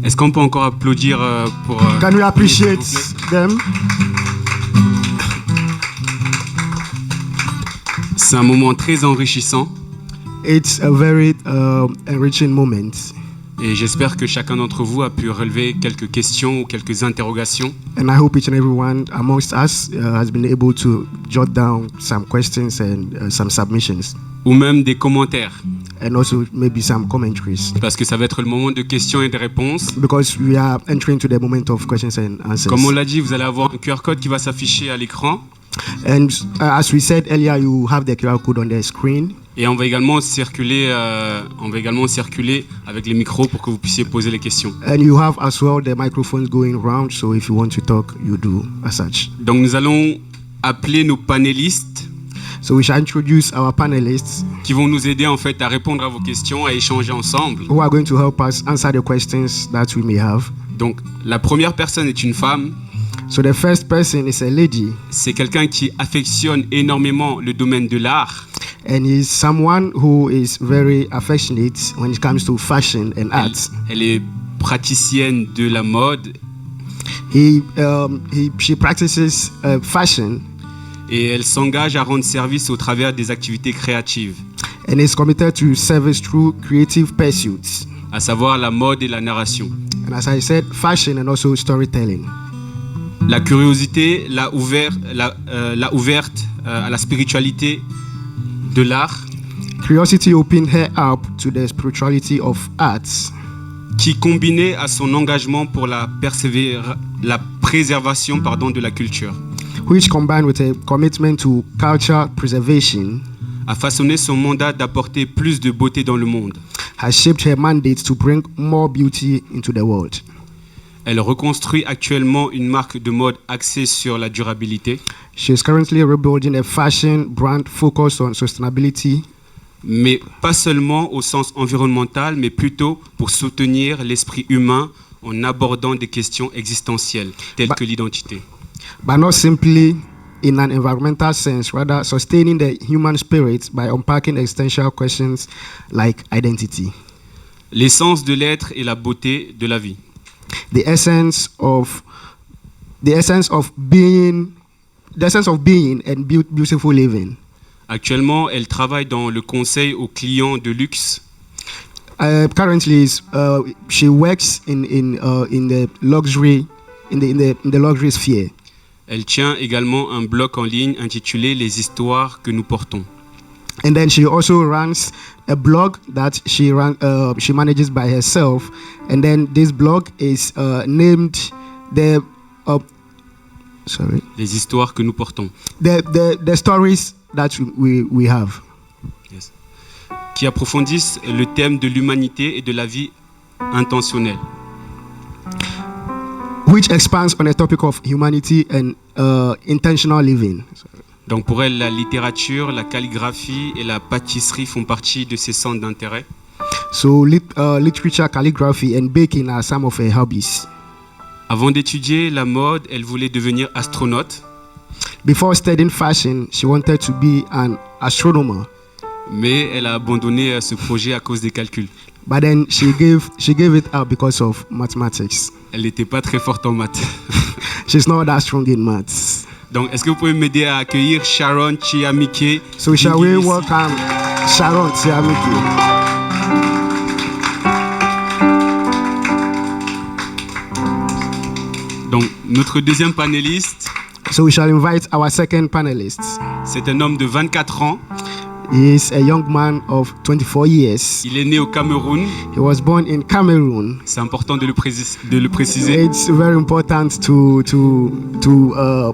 Est-ce qu'on peut encore applaudir pour... Can we appreciate them? C'est un moment très enrichissant It's a very enriching moment. et j'espère que chacun d'entre vous a pu relever quelques questions ou quelques interrogations. And I hope each and everyone amongst us has been able to jot down some questions and some submissions. Ou même des commentaires, And also maybe some commentaries. parce que ça va être le moment de questions et de réponses. Because we are entering to the moment of questions and answers. Comme on l'a dit, vous allez avoir un QR code qui va s'afficher à l'écran And as we said earlier, you have the QR code on the screen. et on va également circuler avec les micros pour que vous puissiez poser les questions. And you have as well the microphones going round, so if you want to talk, you do as such. Donc nous allons appeler nos panélistes So we shall introduce our panelists qui vont nous aider en fait à répondre à vos questions, à échanger ensemble. who are going to help us answer the questions that we may have. Donc la première personne est une femme. So the first person is a lady, C'est quelqu'un qui affectionne énormément le domaine de l'art. and is someone who is very affectionate when it comes to fashion and art. Elle est praticienne de la mode She practices fashion et elle s'engage à rendre service au travers des activités créatives, and is committed to service through creative pursuits. à savoir la mode et la narration. And as I said, fashion and also storytelling. La curiosité l'a ouverte à la spiritualité de l'art Curiosity opened her up to the spirituality of arts, qui, combiné à son engagement pour la préservation de la culture, which combined with a commitment to culture preservation a façonné son mandat d'apporter plus de beauté dans le monde. has shaped her mandate to bring more beauty into the world. Elle reconstruit actuellement une marque de mode axée sur la durabilité, She is currently rebuilding a fashion brand focused on sustainability, mais pas seulement au sens environnemental, mais plutôt pour soutenir l'esprit humain en abordant des questions existentielles telles que l'identité. but not simply in an environmental sense, rather sustaining the human spirit by unpacking existential questions like identity. L'essence de l'être et la beauté de la vie. The essence of being and beautiful living. Actuellement, elle travaille dans le conseil aux clients de luxe Currently, she works in the luxury sphere. Elle tient également un blog en ligne intitulé Les histoires que nous portons. And then she also runs a blog that she manages by herself. And then this blog is named the Les histoires que nous portons. the stories that we have. Yes. Qui approfondissent le thème de l'humanité et de la vie intentionnelle. Which expands on the topic of humanity and intentional living. Donc pour elle, la littérature, la calligraphie et la pâtisserie font partie de ses centres d'intérêt. So literature, calligraphy, and baking are some of her hobbies. Avant d'étudier la mode, elle voulait devenir astronaute, Before studying fashion, she wanted to be an astronomer, mais elle a abandonné ce projet à cause des calculs. but then she gave it up because of mathematics. Elle n'était pas très forte en maths. She's not that strong in maths. Donc, est-ce que vous pouvez m'aider à accueillir Sharon Chiamike? So shall we welcome Sharon Chiamike? Donc, notre deuxième panéliste, So we shall invite our second panelist. c'est un homme de 24 ans. He is a young man of 24 years. Il est né au Cameroun. He was born in Cameroon. C'est important de le préciser. It's very important to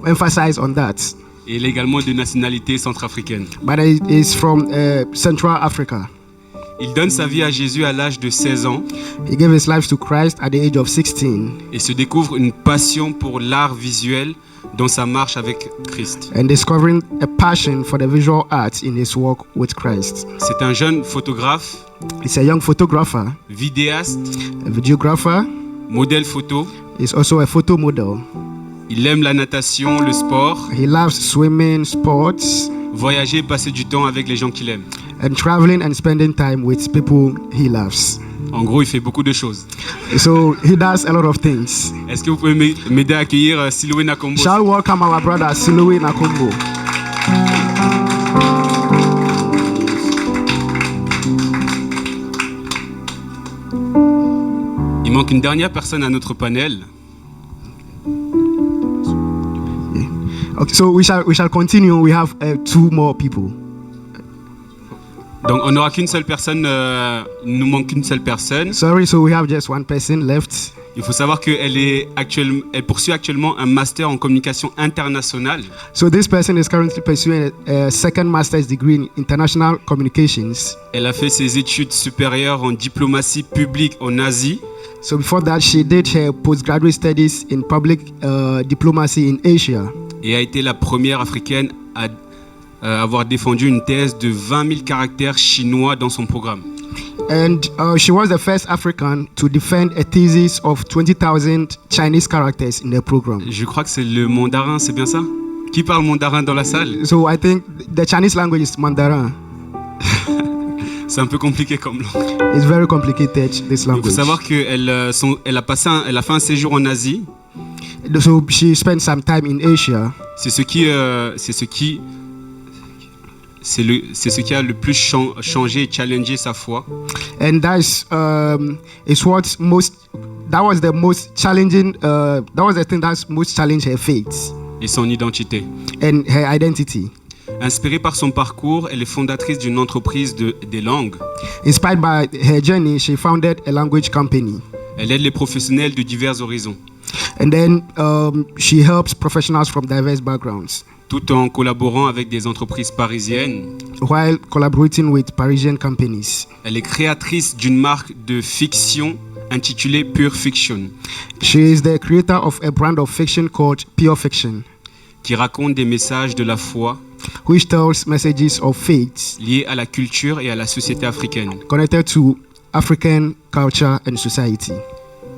emphasize on that. Et il est également de nationalité centrafricaine. But he is from Central Africa. Il donne sa vie à Jésus à l'âge de 16 ans He gave his life to Christ at the age of 16 et se découvre une passion pour l'art visuel dans sa marche avec Christ. and discovering a passion for the visual arts in his walk with Christ. C'est un jeune photographe, He's a young photographer, vidéaste, a videographer. modèle photo. He's also a photo model. Il aime la natation, le sport, He loves swimming, sports, voyager, passer du temps avec les gens qu'il aime. and traveling and spending time with people he loves. En gros, il fait beaucoup de choses. So he does a lot of things. Est-ce que vous pouvez m'aider à accueillir Siloué Nakombo? Shall we welcome our brother Siloué Nakombo? Il manque une dernière personne à notre panel. Okay, so we shall continue. We have 2 more people. Donc on n'aura qu'une seule personne, il nous manque qu'une seule personne. Sorry, so we have just 1 person left. Il faut savoir qu'elle elle poursuit actuellement un master en communication internationale. So this person is currently pursuing a second master's degree in international communications. Elle a fait ses études supérieures en diplomatie publique en Asie. So before that, she did her postgraduate studies in public diplomacy in Asia. Et a été la première africaine à avoir défendu une thèse de 20 000 caractères chinois dans son programme. And she was the first African to defend a thesis of 20,000 Chinese characters in their program. Je crois que c'est le mandarin, c'est bien ça? Qui parle mandarin dans la salle? So I think the Chinese language is Mandarin. C'est un peu compliqué comme langue. It's very complicated, this Il language. faut savoir qu'elle elle a fait un séjour en Asie. So she spent some time in Asia. C'est ce qui a le plus changé et challengé sa foi. And that was the most challenging. That was the thing that's most challenged her faith Et son identité. and her identity. Inspirée par son parcours, elle est fondatrice d'une entreprise des langues. Inspired by her journey, she founded a language company. Elle aide les professionnels de divers horizons, And then she helps professionals from diverse backgrounds tout en collaborant avec des entreprises parisiennes. while collaborating with Parisian companies. Elle est créatrice d'une marque de fiction intitulée Pure Fiction, She is the creator of a brand of fiction called Pure Fiction, qui raconte des messages de la foi which tells messages of faith liés à la culture et à la société africaine. connected to African culture and society.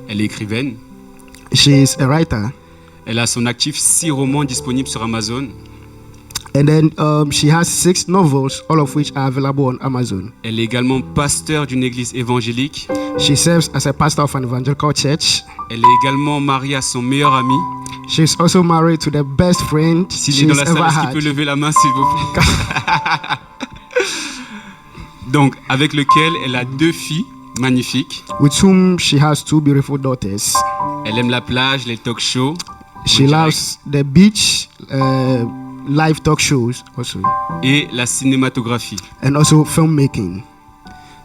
Elle est écrivaine. She is a writer. Elle a à son actif 6 romans disponibles sur Amazon. And then she has 6 novels, all of which are available on Amazon. Elle est également pasteur d'une église évangélique. She serves as a pastor of an evangelical church. Elle est également mariée à son meilleur ami. She's also married to the best friend S'il est she's dans la ever salle, est-ce qu'il had. peut lever la main, s'il vous plaît? Donc, avec lequel elle a 2 filles magnifiques. With whom she has 2 beautiful daughters. Elle aime la plage, les talk shows. She loves the beach, live talk shows also, Et la cinématographie. and also filmmaking.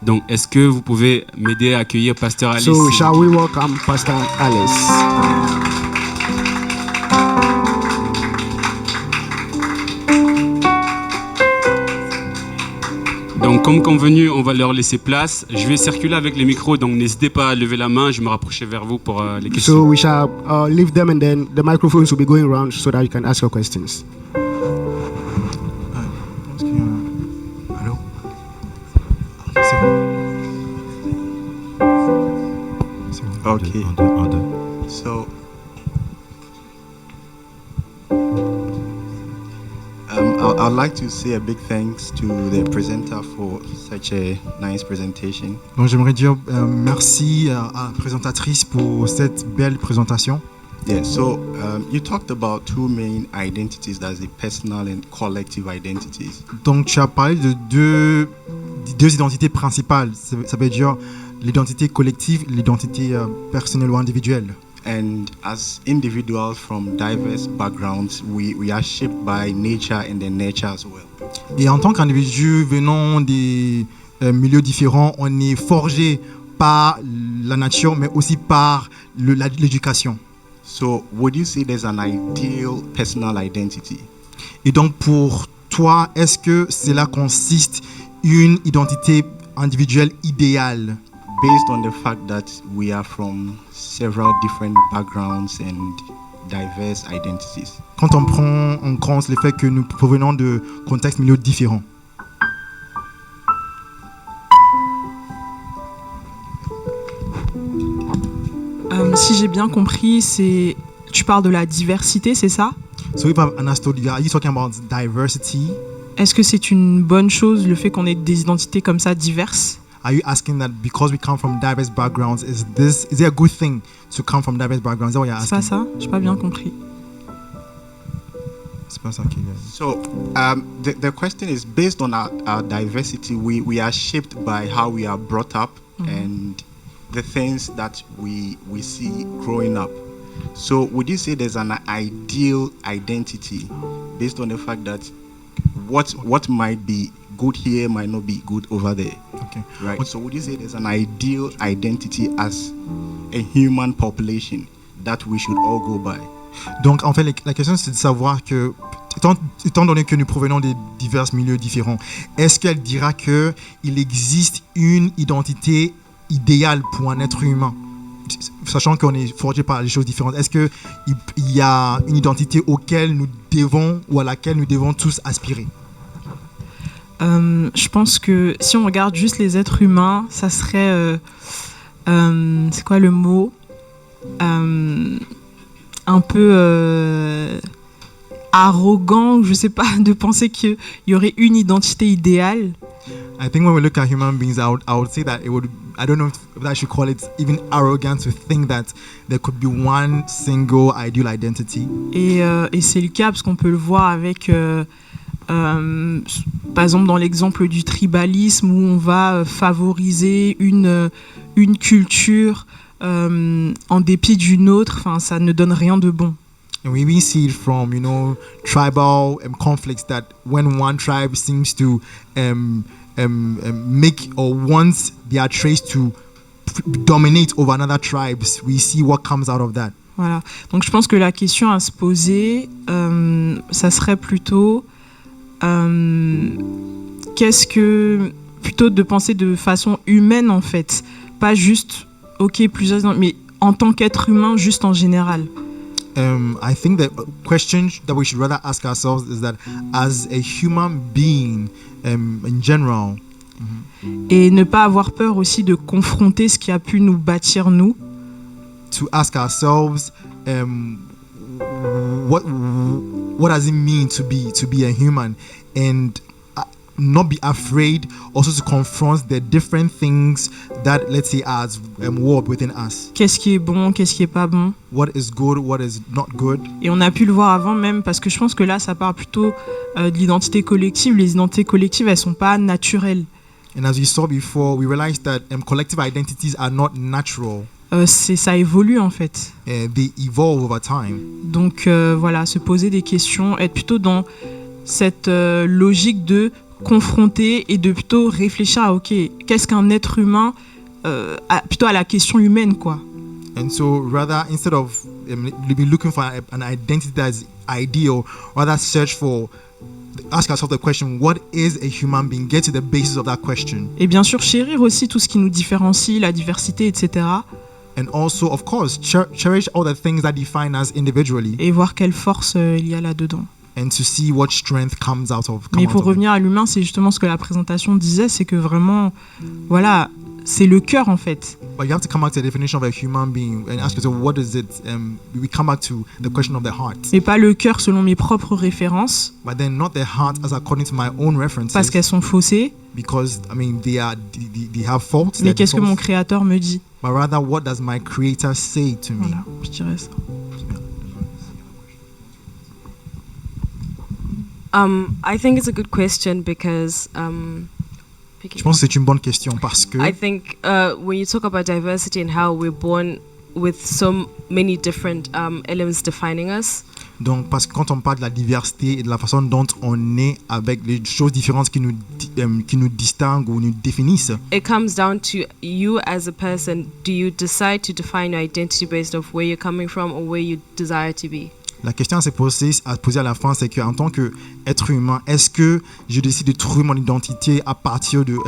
Donc, est-ce que vous pouvez m'aider à accueillir Pasteur Alice? So shall we welcome Pastor Alice? Donc, comme convenu, on va leur laisser place. Je vais circuler avec les micros, donc n'hésitez pas à lever la main. Je me rapprocher vers vous pour les questions. So we shall leave them, and then the microphones will be going around so that you can ask your questions. Allô? C'est bon. C'est bon. Okay. Un, deux. So, I'd like to say a big thanks to the presenter for such a nice presentation. Donc j'aimerais dire merci à la présentatrice pour cette belle présentation. Yeah, so you talked about 2 main identities, that's the personal and collective identities. Donc tu as parlé de deux identités principales. Ça veut dire l'identité collective, l'identité personnelle ou individuelle. And as individuals from diverse backgrounds, we are shaped by nature and then nature as well. Et en tant qu'individu venant des milieux différents, on est forgé par la nature, mais aussi par l'éducation. So would you say there's an ideal personal identity? Et donc pour toi, est-ce que cela consiste une identité individuelle idéale? Based on the fact that we are from several different backgrounds and diverse identities. Quand on prend en compte le fait que nous provenons de contextes milieux différents. Si j'ai bien compris, tu parles de la diversité, c'est ça? So if I understood, are you talking about diversity? Est-ce que c'est une bonne chose, le fait qu'on ait des identités comme ça diverses? are you asking that because we come from diverse backgrounds, is it a good thing to come from diverse backgrounds? Is that what you're C'est asking? pas ça? J'ai pas bien compris. C'est pas ça qu'il y a. So the question is based on our diversity, we are shaped by how we are brought up and the things that we see growing up. So would you say there's an ideal identity based on the fact that what might be good here might not be good over there? Okay. Right. So would you say there's an ideal identity as a human population that we should all go by? Donc, en fait, la question, c'est de savoir que, étant donné que nous provenons de divers milieux différents, est-ce qu'elle dira qu'il existe une identité idéale pour un être humain, sachant qu'on est forgé par des choses différentes? Est-ce qu'il y a une identité auquel nous devons ou à laquelle nous devons tous aspirer? Je pense que si on regarde juste les êtres humains, ça serait... c'est quoi le mot? Un peu arrogant, je sais pas, de penser qu'il y aurait une identité idéale. I think when we look at human beings, I would say that I don't know if I should call it even arrogant to think that there could be one single ideal identity. Et c'est le cas parce qu'on peut le voir avec, par exemple, dans l'exemple du tribalisme où on va favoriser une culture en dépit d'une autre. Enfin, ça ne donne rien de bon. And we even see it from, tribal conflicts that when one tribe seems to make or wants their traits to dominate over another tribes, we see what comes out of that. Voilà. Donc je pense que la question à se poser, ça serait plutôt plutôt de penser de façon humaine en fait, pas juste plusieurs, mais en tant qu'être humain, juste en général. I think the question that we should rather ask ourselves is that as a human being, in general, et ne pas avoir peur aussi de confronter ce qui a pu nous bâtir nous. To ask ourselves, what does it mean to be a human, and not be afraid also to confront the different things that, let's say, as war within us. Qu'est-ce qui est bon, qu'est-ce qui est pas bon? What is good, what is not good. Et on a pu le voir avant même, parce que je pense que là, ça parle plutôt de l'identité collective. Les identités collectives, elles sont pas naturelles. And as we saw before, we realized that collective identities are not natural. Ça évolue en fait. They evolve over time. Donc voilà, se poser des questions, être plutôt dans cette logique de confronter et de plutôt réfléchir à qu'est-ce qu'un être humain, plutôt à la question humaine quoi. And so rather, instead of looking for an identity that is ideal, rather ask ourselves the question, what is a human being? Get to the basis of that question. Et bien sûr chérir aussi tout ce qui nous différencie, la diversité, etc. And also, of course, cherish all the things that define us individually. Et voir quelle force il y a là-dedans. And to see what strength comes out of. Mais pour revenir à l'humain, c'est justement ce que la présentation disait, c'est que vraiment, voilà, c'est le cœur en fait. But you have to come back to the definition of a human being and ask yourself, what is it? We come back to the question of the heart. Et pas le cœur selon mes propres références. But then not the heart as according to my own references. Parce qu'elles sont faussées. Because they have faults. Mais qu'est-ce que mon créateur me dit? But rather, what does my creator say to me? Voilà, je dirais ça. I think it's a good question because je pense que c'est une bonne question parce que I think when you talk about diversity and how we're born with so many different elements defining us. Donc parce que quand on parle de la diversité et de la façon dont on est avec les choses différentes qui nous distinguent ou nous définissent. It comes down to you as a person. Do you decide to define your identity based off where you're coming from or where you desire to be? La question à se poser à la fin, c'est qu'en tant qu'être humain, est-ce que je décide de trouver mon identité à partir d'où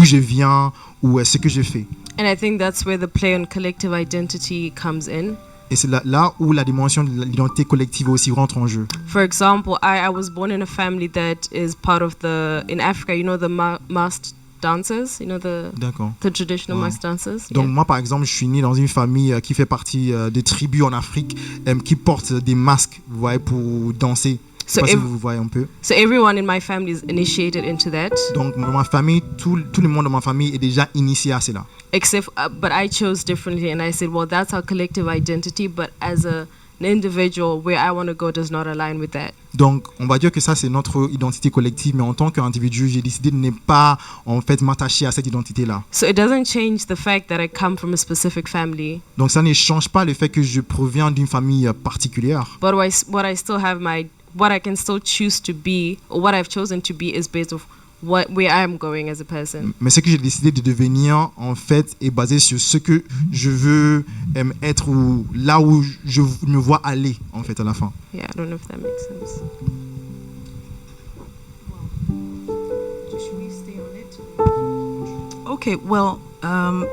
je viens ou ce que je fais? And I think that's where the play on collective identity comes in. Et c'est là où la dimension de l'identité collective aussi rentre en jeu. For example, I was born in a family that is part of in Africa, the masked dancers, the traditional masked dancers. Donc moi par exemple, je suis né dans une famille qui fait partie des tribus en Afrique qui portent des masques, vous voyez, pour danser. sais pas si vous voyez un peu. So everyone in my family is initiated into that. Donc dans ma famille, tout le monde de ma famille est déjà initié à cela. Except, but I chose differently, and I said, well, that's our collective identity, but as an individual, where I want to go does not align with that. Donc, on va dire que ça, c'est notre identité collective, mais en tant qu'individu, j'ai décidé de ne pas, en fait, m'attacher à cette identité-là. So it doesn't change the fact that I come from a specific family. Donc, ça ne change pas le fait que je proviens d'une famille particulière. But what I still have what I can still choose to be, or what I've chosen to be, is based off where I am going as a person. Mais ce que j'ai décidé de devenir, en fait, est basé sur ce que je veux être ou là où je me vois aller, en fait, à la fin. Yeah, I don't know if that makes sense. Okay, well,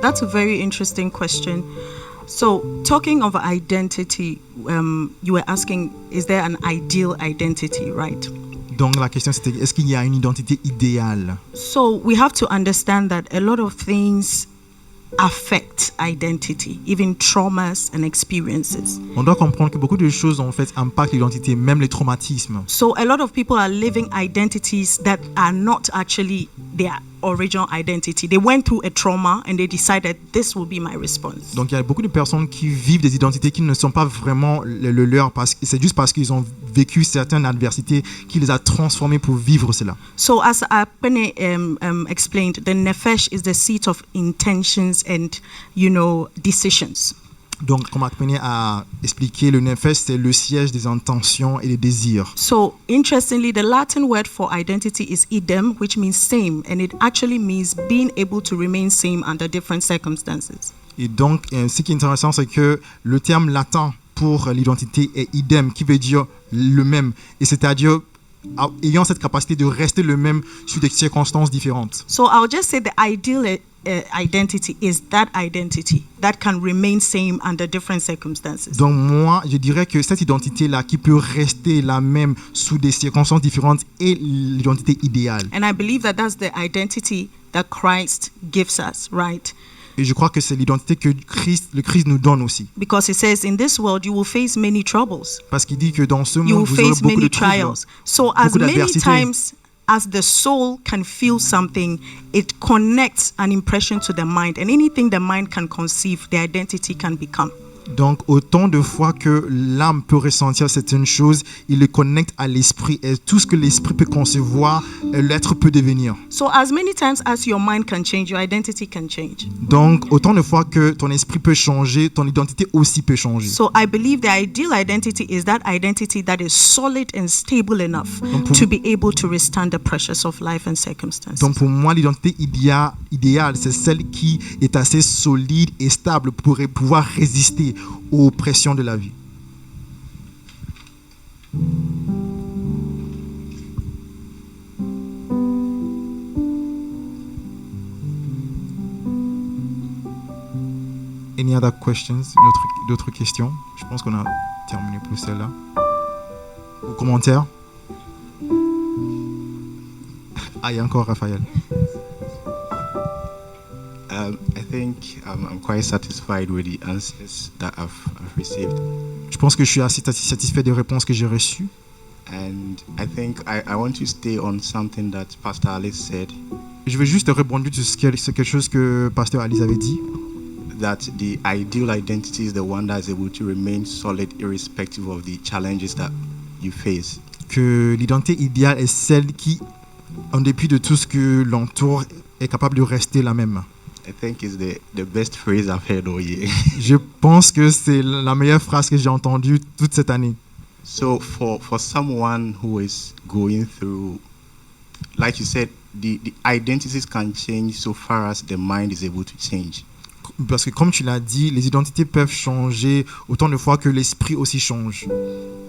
that's a very interesting question. So, talking of identity, you were asking, is there an ideal identity, right? Donc la question c'était, est-ce qu'il y a une identité idéale? So we have to understand that a lot of things affect identity, even traumas and experiences. On doit comprendre que beaucoup de choses en fait impactent l'identité, même les traumatismes. So a lot of people are living identities that are not actually their original identity. They went through a trauma and they decided this will be my response. Donc il y a beaucoup de personnes qui vivent des identités qui ne sont pas vraiment le leur, parce que c'est juste parce qu'ils ont vécu certaines adversités qui les a transformés pour vivre cela. So as Apene explained, the nefesh is the seat of intentions and decisions. Donc, comme Akpene a expliqué, le nefesh c'est le siège des intentions et des désirs. So, interestingly, the Latin word for identity is idem, which means same, and it actually means being able to remain same under different circumstances. Et donc, ce qui est intéressant, c'est que le terme latin pour l'identité est idem, qui veut dire le même, et c'est-à-dire ayant cette capacité de rester le même sous des circonstances différentes. So, I'll just say the ideal identity is that identity that can remain same under different circumstances. Donc moi, je dirais que cette identité-là qui peut rester la même sous des circonstances différentes est l'identité idéale. And I believe that that's the identity that Christ gives us, right? Et je crois que c'est l'identité que le Christ nous donne aussi. Because it says in this world you will face many troubles. Parce qu'il dit que dans ce you monde vous aurez beaucoup de trials. So as many times as the soul can feel something, it connects an impression to the mind, and anything the mind can conceive, the identity can become. Donc, autant de fois que l'âme peut ressentir certaines choses, il le connecte à l'esprit. Et tout ce que l'esprit peut concevoir, l'être peut devenir. So, as many times as your mind can change, your identity can change. Donc, autant de fois que ton esprit peut changer, ton identité aussi peut changer. So, I believe the ideal identity is that identity that is solid and stable enough to be able to withstand the pressures of life and circumstances. Donc, pour moi, l'identité idéale, c'est celle qui est assez solide et stable pour pouvoir résister aux pressions de la vie. Any other questions? D'autres questions? Je pense qu'on a terminé pour celle-là. Ou commentaires? Ah, il y a encore Raphaël. I think I'm quite satisfied with the answers that I've received. Je pense que je suis assez satisfait des réponses que j'ai reçues. And I think I want to stay on something that Pastor Alice said. Je vais juste rebondir sur quelque chose que Pasteur Alice avait dit. That the ideal identity is the one that is able to remain solid irrespective of the challenges that you face. Que l'identité idéale est celle qui, en dépit de tout ce que l'entoure, est capable de rester la même. I think it's the best phrase I've heard all year. Je pense que c'est la meilleure phrase que j'ai entendue toute cette année. So for someone who is going through, like you said, the identities can change so far as the mind is able to change. Parce que comme tu l'as dit, les identités peuvent changer autant de fois que l'esprit aussi change.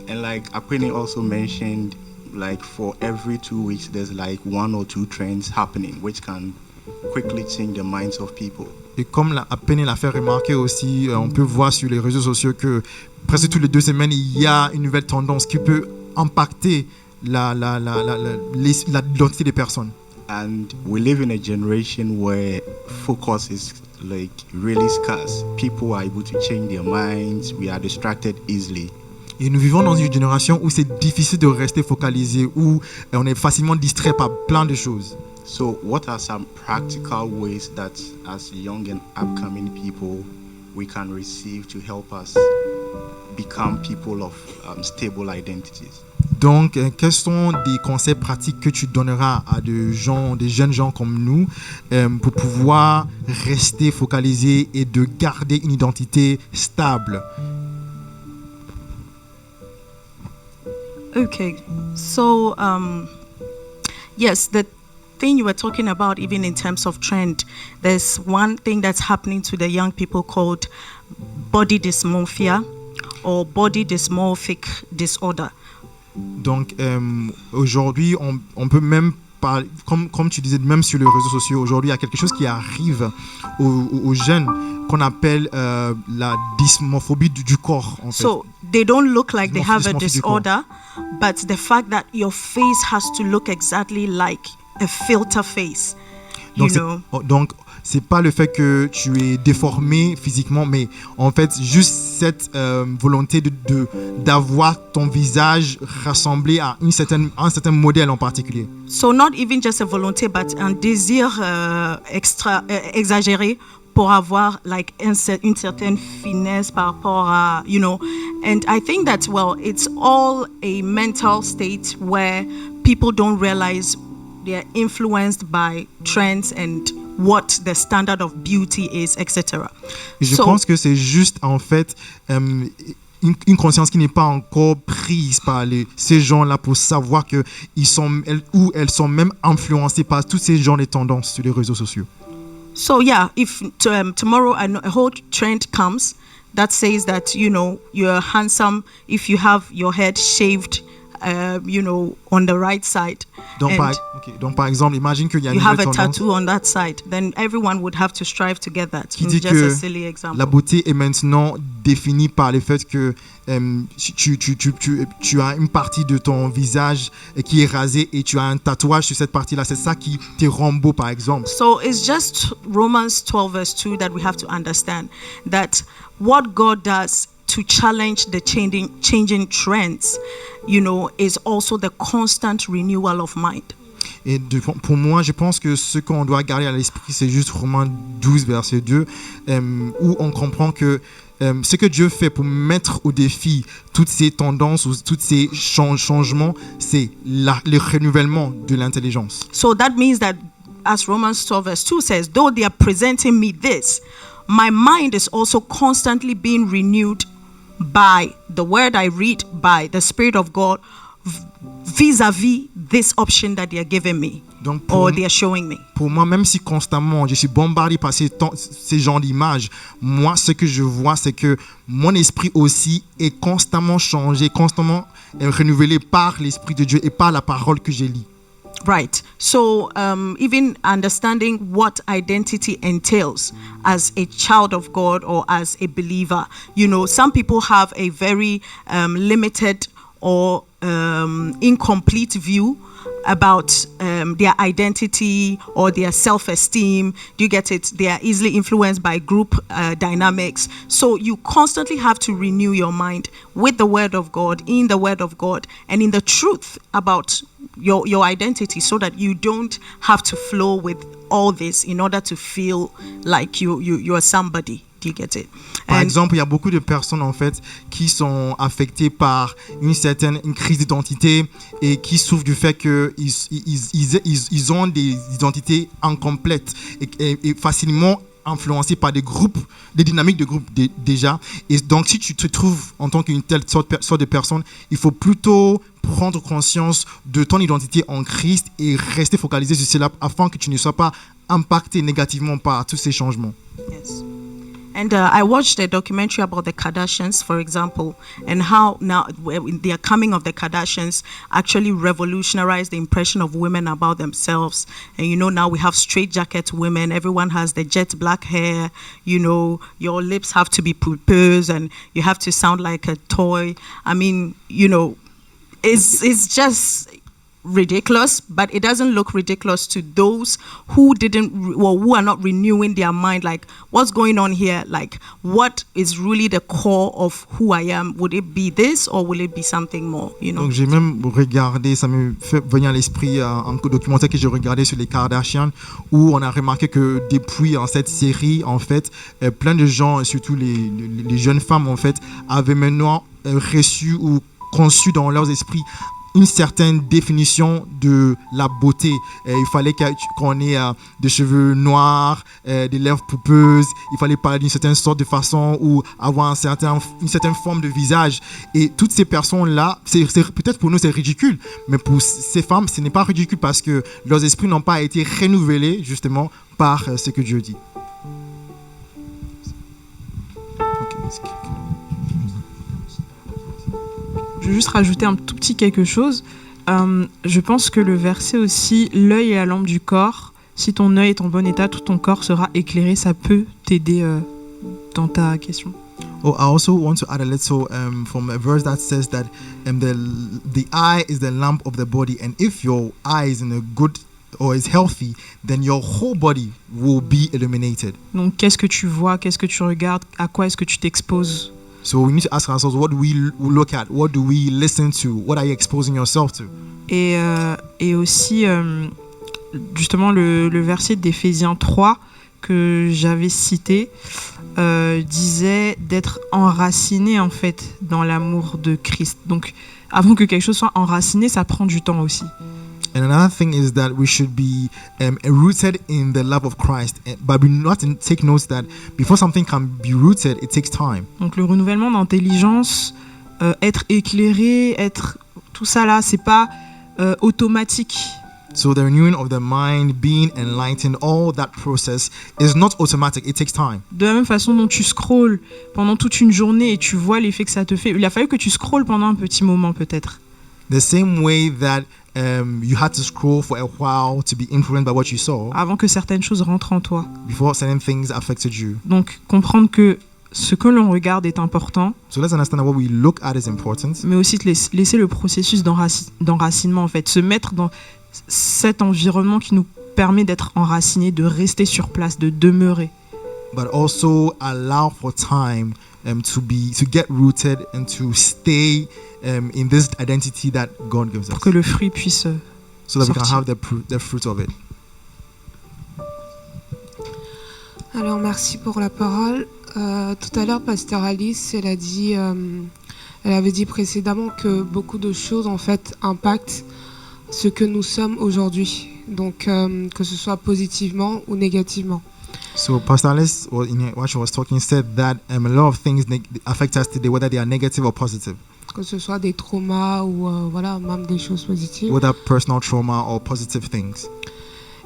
And like Apene also mentioned, like for every 2 weeks there's like 1 or 2 trends happening which can quickly change the minds of people. Et comme Apene l'a fait remarquer aussi, on peut voir sur les réseaux sociaux que presque toutes les 2 semaines, il y a une nouvelle tendance qui peut impacter l'identité des personnes. And we live in a generation where focus is like really scarce. People are able to change their minds. We are distracted easily. Et nous vivons dans une génération où c'est difficile de rester focalisé, où on est facilement distrait par plein de choses. So what are some practical ways that as young and upcoming people we can receive to help us become people of stable identities? Donc, quels sont des conseils pratiques que tu donneras à des jeunes gens comme nous pour pouvoir rester focalisés et de garder une identité stable? Okay, so yes, the thing you were talking about, even in terms of trend, there's one thing that's happening to the young people called body dysmorphia or body dysmorphic disorder. Donc aujourd'hui, on peut même parler, comme tu disais, même sur les réseaux sociaux, aujourd'hui, il y a quelque chose qui arrive aux jeunes qu'on appelle la dysmorphobie du corps. En fait. So they don't look like they have a disorder, but the fact that your face has to look exactly like a filter face. Donc c'est pas le fait que tu es déformé physiquement, mais en fait juste cette volonté d'avoir ton visage rassemblé à un certain modèle en particulier. So not even just a volonté, but un désir exagéré pour avoir like une certaine finesse par rapport à, and I think that, well, it's all a mental state where people don't realize they're influenced by trends and what the standard of beauty is, etc. Je pense que c'est juste en fait une conscience qui n'est pas encore prise par ces gens-là pour savoir que elles sont même influencées par tous ces genres de tendances sur les réseaux sociaux. So yeah, if tomorrow a whole trend comes that says that you're handsome if you have your head shaved, on the right side. Donc par exemple, imagine qu'il y a you have a tattoo on that side, then everyone would have to strive to get that. Qui dit just que a silly example. La beauté est maintenant définie par le fait que tu as une partie de ton visage qui est rasée et tu as un tatouage sur cette partie-là. C'est ça qui te rend beau, par exemple. So it's just Romans 12 verse 2 that we have to understand that what God does to challenge the changing trends, is also the constant renewal of mind. Et pour moi, je pense que ce qu'on doit garder à l'esprit, c'est juste Romains 12, verset 2, où on comprend que ce que Dieu fait pour mettre au défi toutes ces tendances ou tous ces changements, c'est le renouvellement de l'intelligence. So that means that, as Romans 12 verse 2 says, though they are presenting me this, my mind is also constantly being renewed by the word I read, by the Spirit of God, vis-à-vis this option that they are giving me. Donc or they are showing me. Pour moi, même si constamment je suis bombardé par ces genres d'images, moi, ce que je vois, c'est que mon esprit aussi est constamment changé, constamment renouvelé par l'Esprit de Dieu et par la parole que je lis. Right. So even understanding what identity entails as a child of God or as a believer, some people have a very limited or incomplete view about their identity or their self-esteem. Do you get it? They are easily influenced by group dynamics. So you constantly have to renew your mind with the Word of God, in the Word of God, and in the truth about your identity, so that you don't have to flow with all this in order to feel like you are somebody. Do you get it? Par exemple, il y a beaucoup de personnes en fait qui sont affectées par une crise d'identité et qui souffrent du fait qu'ils ont des identités incomplètes et facilement influencés par des dynamiques de groupe déjà. Et donc, si tu te trouves en tant qu'une telle sorte de personne, il faut plutôt prendre conscience de ton identité en Christ et rester focalisé sur cela afin que tu ne sois pas impacté négativement par tous ces changements. Yes. And I watched a documentary about the Kardashians, for example, and how now the coming of the Kardashians actually revolutionized the impression of women about themselves. And now we have straitjacket women. Everyone has the jet black hair. Your lips have to be pulpeux and you have to sound like a toy. I mean, it's just ridiculous, but it doesn't look ridiculous to those who who are not renewing their mind. Like, what's going on here? Like, what is really the core of who I am? Would it be this, or will it be something more? You know. Donc j'ai même regardé, ça me fait venir à l'esprit un documentaire que j'ai regardé sur les Kardashians, où on a remarqué que depuis cette série, en fait, plein de gens, surtout les jeunes femmes, en fait, avaient maintenant reçu ou conçu dans leurs esprits une certaine définition de la beauté. Il fallait qu'on ait des cheveux noirs, des lèvres pulpeuses, il fallait parler d'une certaine sorte de façon ou avoir une certaine forme de visage. Et toutes ces personnes-là, peut-être pour nous c'est ridicule, mais pour ces femmes, ce n'est pas ridicule parce que leurs esprits n'ont pas été renouvelés justement par ce que Dieu dit. Je veux juste rajouter un tout petit quelque chose. Je pense que le verset aussi, l'œil est la lampe du corps. Si ton œil est en bon état, tout ton corps sera éclairé. Ça peut t'aider dans ta question. Oh, I also want to add a little from a verse that says that the eye is the lamp of the body, and if your eye is in a good or is healthy, then your whole body will be illuminated. Donc, qu'est-ce que tu vois, qu'est-ce que tu regardes, à quoi est-ce que tu t'exposes? So we need to ask ourselves, what do we look at? What do we listen to? What are you exposing yourself to? Et aussi, justement, le verset d'Éphésiens 3 que j'avais cité disait d'être enraciné, en fait, dans l'amour de Christ. Donc, avant que quelque chose soit enraciné, ça prend du temps aussi. And another thing is that we should be rooted in the love of Christ. But we not take note that before something can be rooted, it takes time. Donc le renouvellement d'intelligence, être éclairé, tout ça là, c'est pas automatique. So the renewing of the mind, being enlightened, all that process is not automatic. It takes time. De la même façon dont tu scrolles pendant toute une journée et tu vois l'effet que ça te fait, il a fallu que tu scrolles pendant un petit moment peut-être. The same way that you had to scroll for a while to be influenced by what you saw. Avant que certaines choses rentrent en toi. Before certain things affected you. Donc comprendre que ce que l'on regarde est important. So let's understand that what we look at is important. Mais aussi laisser le processus d'enracinement en fait, se mettre dans cet environnement qui nous permet d'être enracinés, de rester sur place, de demeurer. But also allow for time to get rooted and to stay in this identity that God gives us. Pour que le fruit puisse so that sortir. we can have the fruit of it. Alors merci pour la parole. Tout à l'heure, Pasteur Alice, elle avait dit précédemment que beaucoup de choses en fait impactent ce que nous sommes aujourd'hui, donc que ce soit positivement ou négativement. So Pastor Alice, in what she was talking, said that a lot of things affect us today, whether they are negative or positive. Que ce soit des traumas ou voilà, même des choses positives. Whether personal trauma or positive things.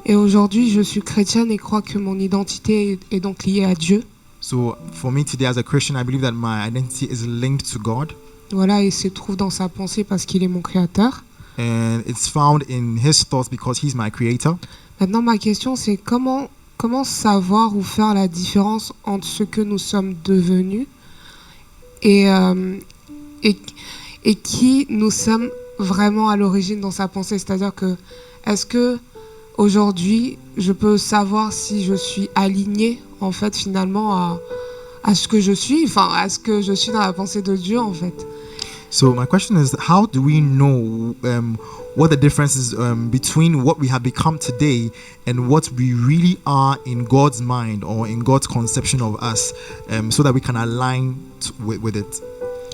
Et aujourd'hui, je suis chrétienne et crois que mon identité est donc liée à Dieu. So for me today as a Christian, I believe that my identity is linked to God. Voilà, et se trouve dans sa pensée parce qu'il est mon créateur. And it's found in his thoughts because he's my creator. Maintenant, ma question, c'est comment savoir ou faire la différence entre ce que nous sommes devenus et qui nous sommes vraiment à l'origine dans sa pensée. C'est-à-dire que, est-ce que aujourd'hui, je peux savoir si je suis alignée, en fait, finalement, à ce que je suis, enfin, à ce que je suis dans la pensée de Dieu, en fait. So my question is, how do we know what the difference is between what we have become today and what we really are in God's mind or in God's conception of us, so that we can align with it?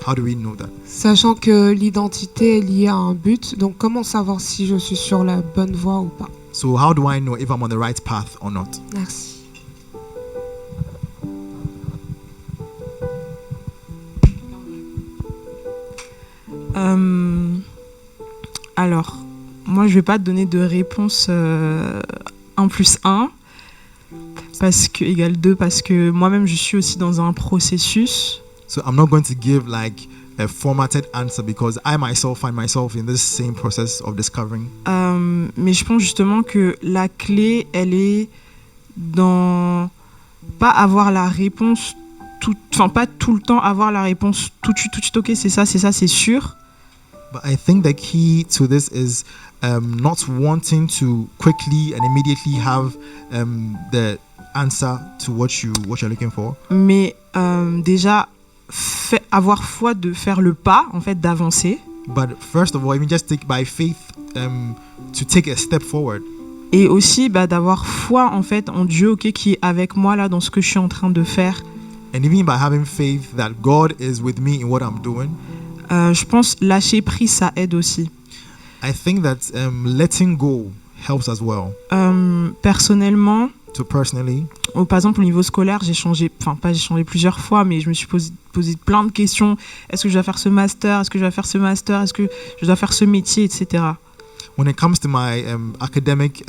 How do we know that? Sachant que l'identité est liée à un but, donc comment savoir si je suis sur la bonne voie ou pas? So how do I know if I'm on the right path or not? Merci. Alors, moi je vais pas te donner de réponse 1 + 1 parce que égale 2 parce que moi-même je suis aussi dans un processus. So I'm not going to give like a formatted answer because I myself find myself in this same process of discovering. Mais je pense justement que la clé, elle est dans pas avoir la réponse pas tout le temps avoir la réponse tout de suite, ok, c'est ça, c'est sûr. But I think the key to this is not wanting to quickly and immediately have the answer to what you're looking for. Mais déjà avoir foi de faire le pas, en fait, d'avancer. But first of all, even just take by faith to take a step forward. Et aussi d'avoir foi en fait en Dieu, qui est avec moi là dans ce que je suis en train de faire. And even by having faith that God is with me in what I'm doing. Je pense lâcher prise, ça aide aussi. I think that letting go helps as well. Personnellement, Personally, par exemple au niveau scolaire, j'ai changé plusieurs fois, mais je me suis posé plein de questions. Est-ce que je dois faire ce master? Est-ce que je dois faire ce master? Est-ce que je dois faire ce métier, etc. When it comes to my academic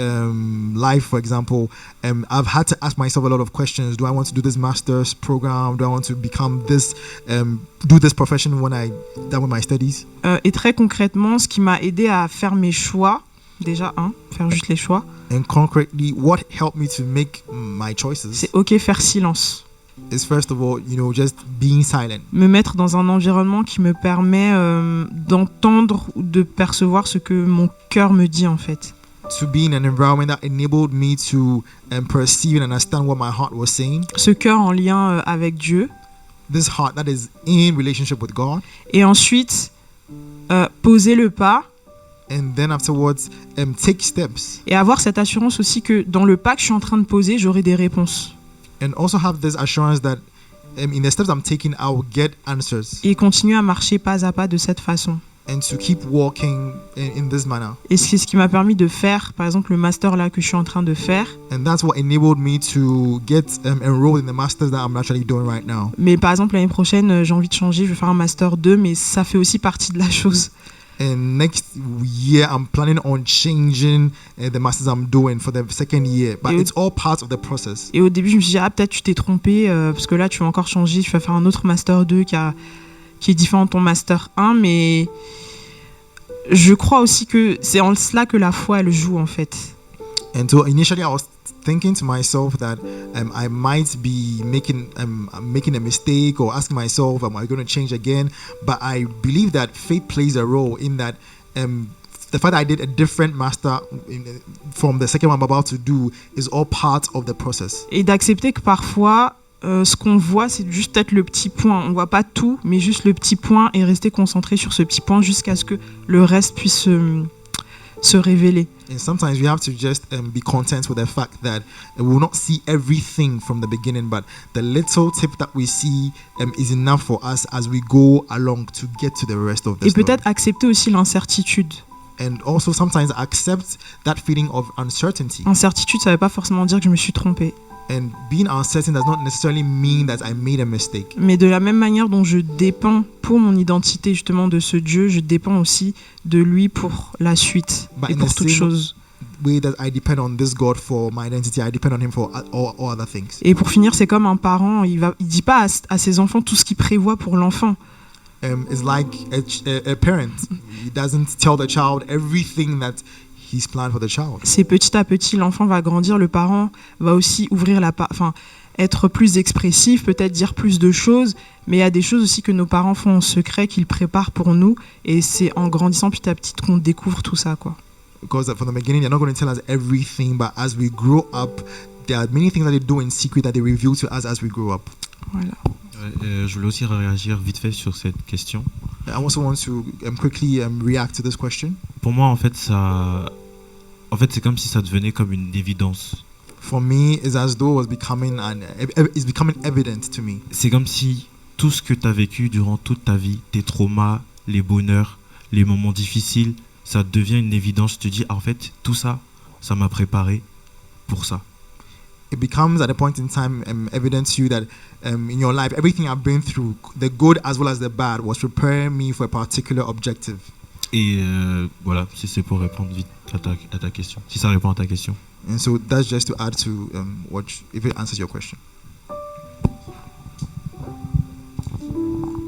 life, for example, I've had to ask myself a lot of questions. Do I want to do this master's program? Do I want to become this, do this profession when I'm done with my studies? Et très concrètement, ce qui m'a aidé à faire mes choix, déjà, faire juste les choix. And concretely, what helped me to make my choices? C'est faire silence. Is first of all, just being silent. Me mettre dans un environnement qui me permet d'entendre ou de percevoir ce que mon cœur me dit en fait. To be in an environment that enabled me to perceive and understand what my heart was saying. Ce cœur en lien avec Dieu. This heart that is in relationship with God. Et ensuite, poser le pas. And then afterwards, take steps. Et avoir cette assurance aussi que dans le pas que je suis en train de poser, j'aurai des réponses. And also have this assurance that in the steps I'm taking, I will get answers. Et continuer à marcher pas à pas de cette façon. And to keep walking in this manner. Et c'est ce qui m'a permis de faire, par exemple, le master là que je suis en train de faire. And that's what enabled me to get enrolled in the masters that I'm actually doing right now. Mais par exemple, l'année prochaine, j'ai envie de changer, je vais faire un master 2, mais ça fait aussi partie de la chose. And next year, I'm planning on changing the masters I'm doing for the second year. But it's all part of the process. Et au début, je me suis dit, peut-être tu t'es trompé, parce que là, tu vas encore changer, tu vas faire un autre master 2 qui est différent de ton master 1. Mais je crois aussi que c'est en cela que la foi, elle joue, en fait. And so initially, I was thinking to myself that I might be making a mistake or asking myself, am I going to change again? But I believe that faith plays a role in that. The fact that I did a different master from the second one I'm about to do is all part of the process. Et d'accepter que parfois, ce qu'on voit, c'est juste peut-être le petit point. On voit pas tout, mais juste le petit point et rester concentré sur ce petit point jusqu'à ce que le reste puisse se révéler. And sometimes we have to just be content with the fact that we will not see everything from the beginning, but the little tip that we see is enough for us as we go along to get to the rest of the story. Et peut-être accepter aussi l'incertitude. And also sometimes accept that feeling of uncertainty. Incertitude, ça veut pas forcément dire que je me suis trompé. And being uncertain does not necessarily mean that I made a mistake. Mais de la même manière dont je dépends pour mon identité justement de ce Dieu, je dépends aussi de lui pour la suite et pour toutes choses. Way that I depend on this God for my identity, I depend on him for all other things. Et pour finir, c'est comme un parent, il dit pas à ses enfants tout ce qu'il prévoit pour l'enfant. It's like a parent. He doesn't tell the child everything that he's planned for the child. C'est petit à petit, l'enfant va grandir, le parent va aussi ouvrir être plus expressif, peut-être dire plus de choses, mais il y a des choses aussi que nos parents font en secret, qu'ils préparent pour nous, et c'est en grandissant petit à petit qu'on découvre tout ça, quoi. Because from the beginning, they're not going to tell us everything, but as we grow up, there are many things that they do in secret that they reveal to us as we grow up. Voilà. Je voulais aussi réagir vite fait sur cette question. I also want to quickly react to this question. Pour moi, en fait, c'est comme si ça devenait comme une évidence. For me, it's as though it's becoming evident to me. C'est comme si tout ce que tu as vécu durant toute ta vie, tes traumas, les bonheurs, les moments difficiles, ça devient une évidence. Tu te dis, en fait, tout ça, ça m'a préparé pour ça. It becomes at a point in time evident to you that in your life, everything I've been through, the good as well as the bad, was preparing me for a particular objective. Et voilà, si c'est pour répondre vite à ta question, si ça répond à ta question. And so that's just to add to if it answers your question.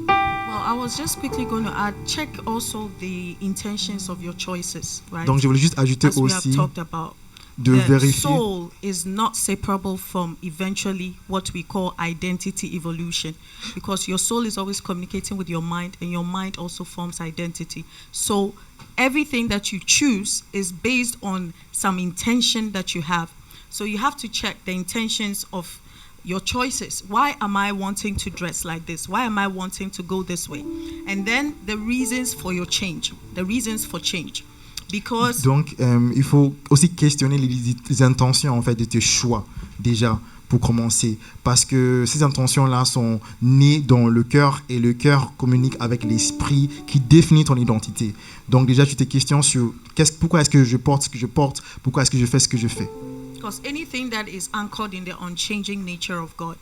I was just quickly going to add, check also the intentions of your choices, right? Donc je voulais juste ajouter as aussi. We have talked about. de vérifier. Soul is not separable from eventually what we call identity evolution, because your soul is always communicating with your mind, and your mind also forms identity. So everything that you choose is based on some intention that you have. So you have to check the intentions of your choices. Why am I wanting to dress like this? Why am I wanting to go this way? And then the reasons for your change, the reasons for change. Because Donc, il faut aussi questionner les intentions en fait de tes choix déjà pour commencer, parce que ces intentions-là sont nées dans le cœur, et le cœur communique avec l'esprit qui définit ton identité. Donc déjà, tu te questionnes sur pourquoi est-ce que je porte ce que je porte, pourquoi est-ce que je fais ce que je fais. Because anything that is anchored in the unchanging nature of God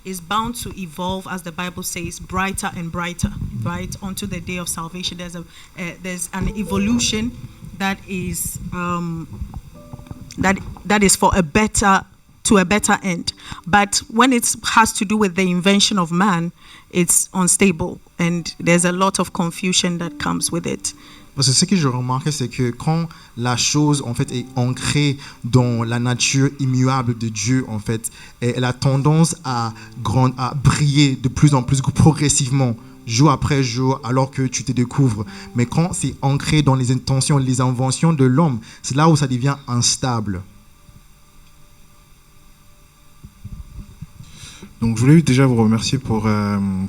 is bound to evolve, as the Bible says, brighter and brighter, right, unto the day of salvation. There's an evolution that is that is for a better end. But when it has to do with the invention of man, it's unstable, and there's a lot of confusion that comes with it. Parce que ce que je remarque, c'est que quand la chose en fait est ancrée dans la nature immuable de Dieu, en fait, elle a tendance à briller de plus en plus progressivement, jour après jour, alors que tu te découvres. Mais quand c'est ancré dans les intentions, les inventions de l'homme, c'est là où ça devient instable. Donc je voulais déjà vous remercier pour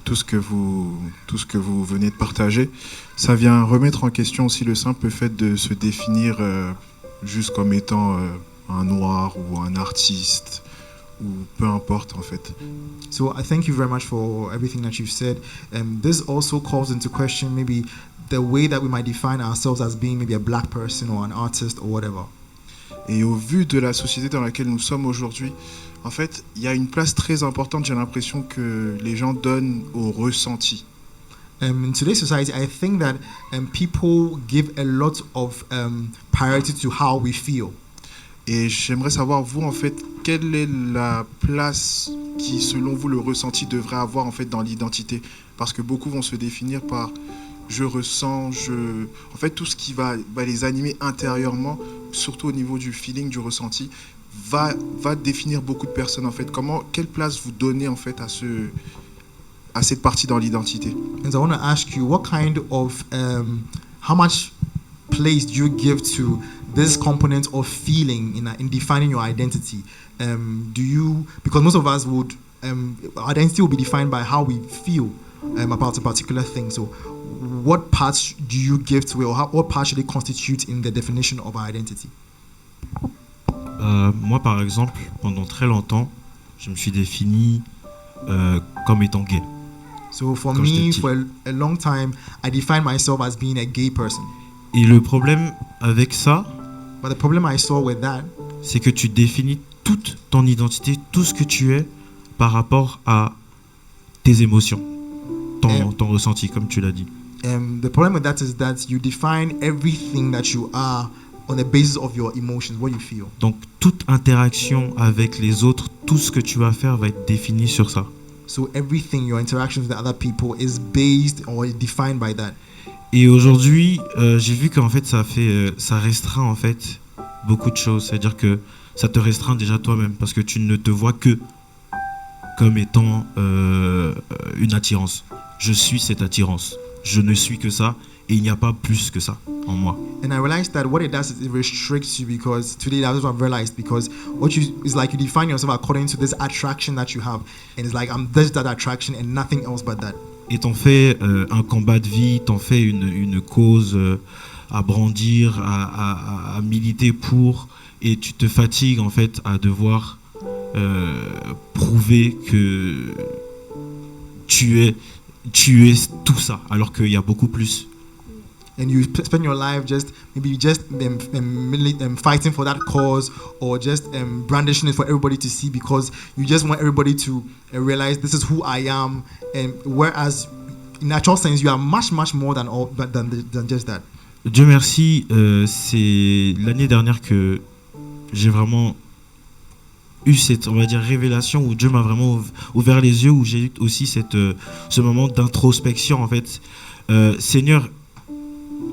tout ce que vous venez de partager. Ça vient remettre en question aussi le simple fait de se définir juste comme étant un noir ou un artiste, ou peu importe en fait. So I thank you very much for everything that you've said. This also calls into question maybe the way that we might define ourselves as being maybe a black person or an artist or whatever. Et au vu de la société dans laquelle nous sommes aujourd'hui, en fait, il y a une place très importante, j'ai l'impression, que les gens donnent au ressenti. In today's society, I think that people give a lot of priority to how we feel. Et j'aimerais savoir, vous, en fait, quelle est la place qui, selon vous, le ressenti devrait avoir, en fait, dans l'identité? Parce que beaucoup vont se définir par je ressens, en fait, tout ce qui va les animer intérieurement, surtout au niveau du feeling, du ressenti, va définir beaucoup de personnes, en fait. Quelle place vous donnez, en fait, à cette partie dans l'identité? And I want to ask you, what kind of, how much place do you give to this component of feeling in defining your identity? Because most of us would, identity will be defined by how we feel about a particular thing. So what parts do you give to it, or what part should it constitute in the definition of our identity? Moi, par exemple, pendant très longtemps, je me suis défini comme étant gay. So for me, for a long time, I defined myself as being a gay person. Et le problème avec ça, but the problem I saw with that, c'est que tu définis toute ton identité, tout ce que tu es, par rapport à tes émotions, ton ressenti, comme tu l'as dit. The problem with that is that you define everything that you are on the basis of your emotions, what you feel. Donc toute interaction avec les autres, tout ce que tu vas faire va être défini sur ça. So everything, your interactions with other people is based or defined by that. Et aujourd'hui, j'ai vu qu'en fait ça restreint en fait beaucoup de choses. C'est-à-dire que ça te restreint déjà toi-même, parce que tu ne te vois que comme étant une attirance. Je suis cette attirance. Je ne suis que ça, et il n'y a pas plus que ça en moi. And I realized that what it does is it restricts you, because today that's what I've realized, because it's like you define yourself according to this attraction that you have, and it's like I'm this that attraction and nothing else but that. Et t'en fais un combat de vie, t'en fais une cause à brandir, à militer pour, et tu te fatigues en fait à devoir prouver que tu es tout ça, alors qu'il y a beaucoup plus. And you spend your life maybe fighting for that cause, or just brandishing it for everybody to see, because you just want everybody to realize this is who I am. And whereas in natural sense, you are much more than just that. Dieu merci, c'est l'année dernière que j'ai vraiment eu cette, on va dire, révélation, où Dieu m'a vraiment ouvert les yeux, où j'ai eu aussi ce moment d'introspection en fait. Seigneur,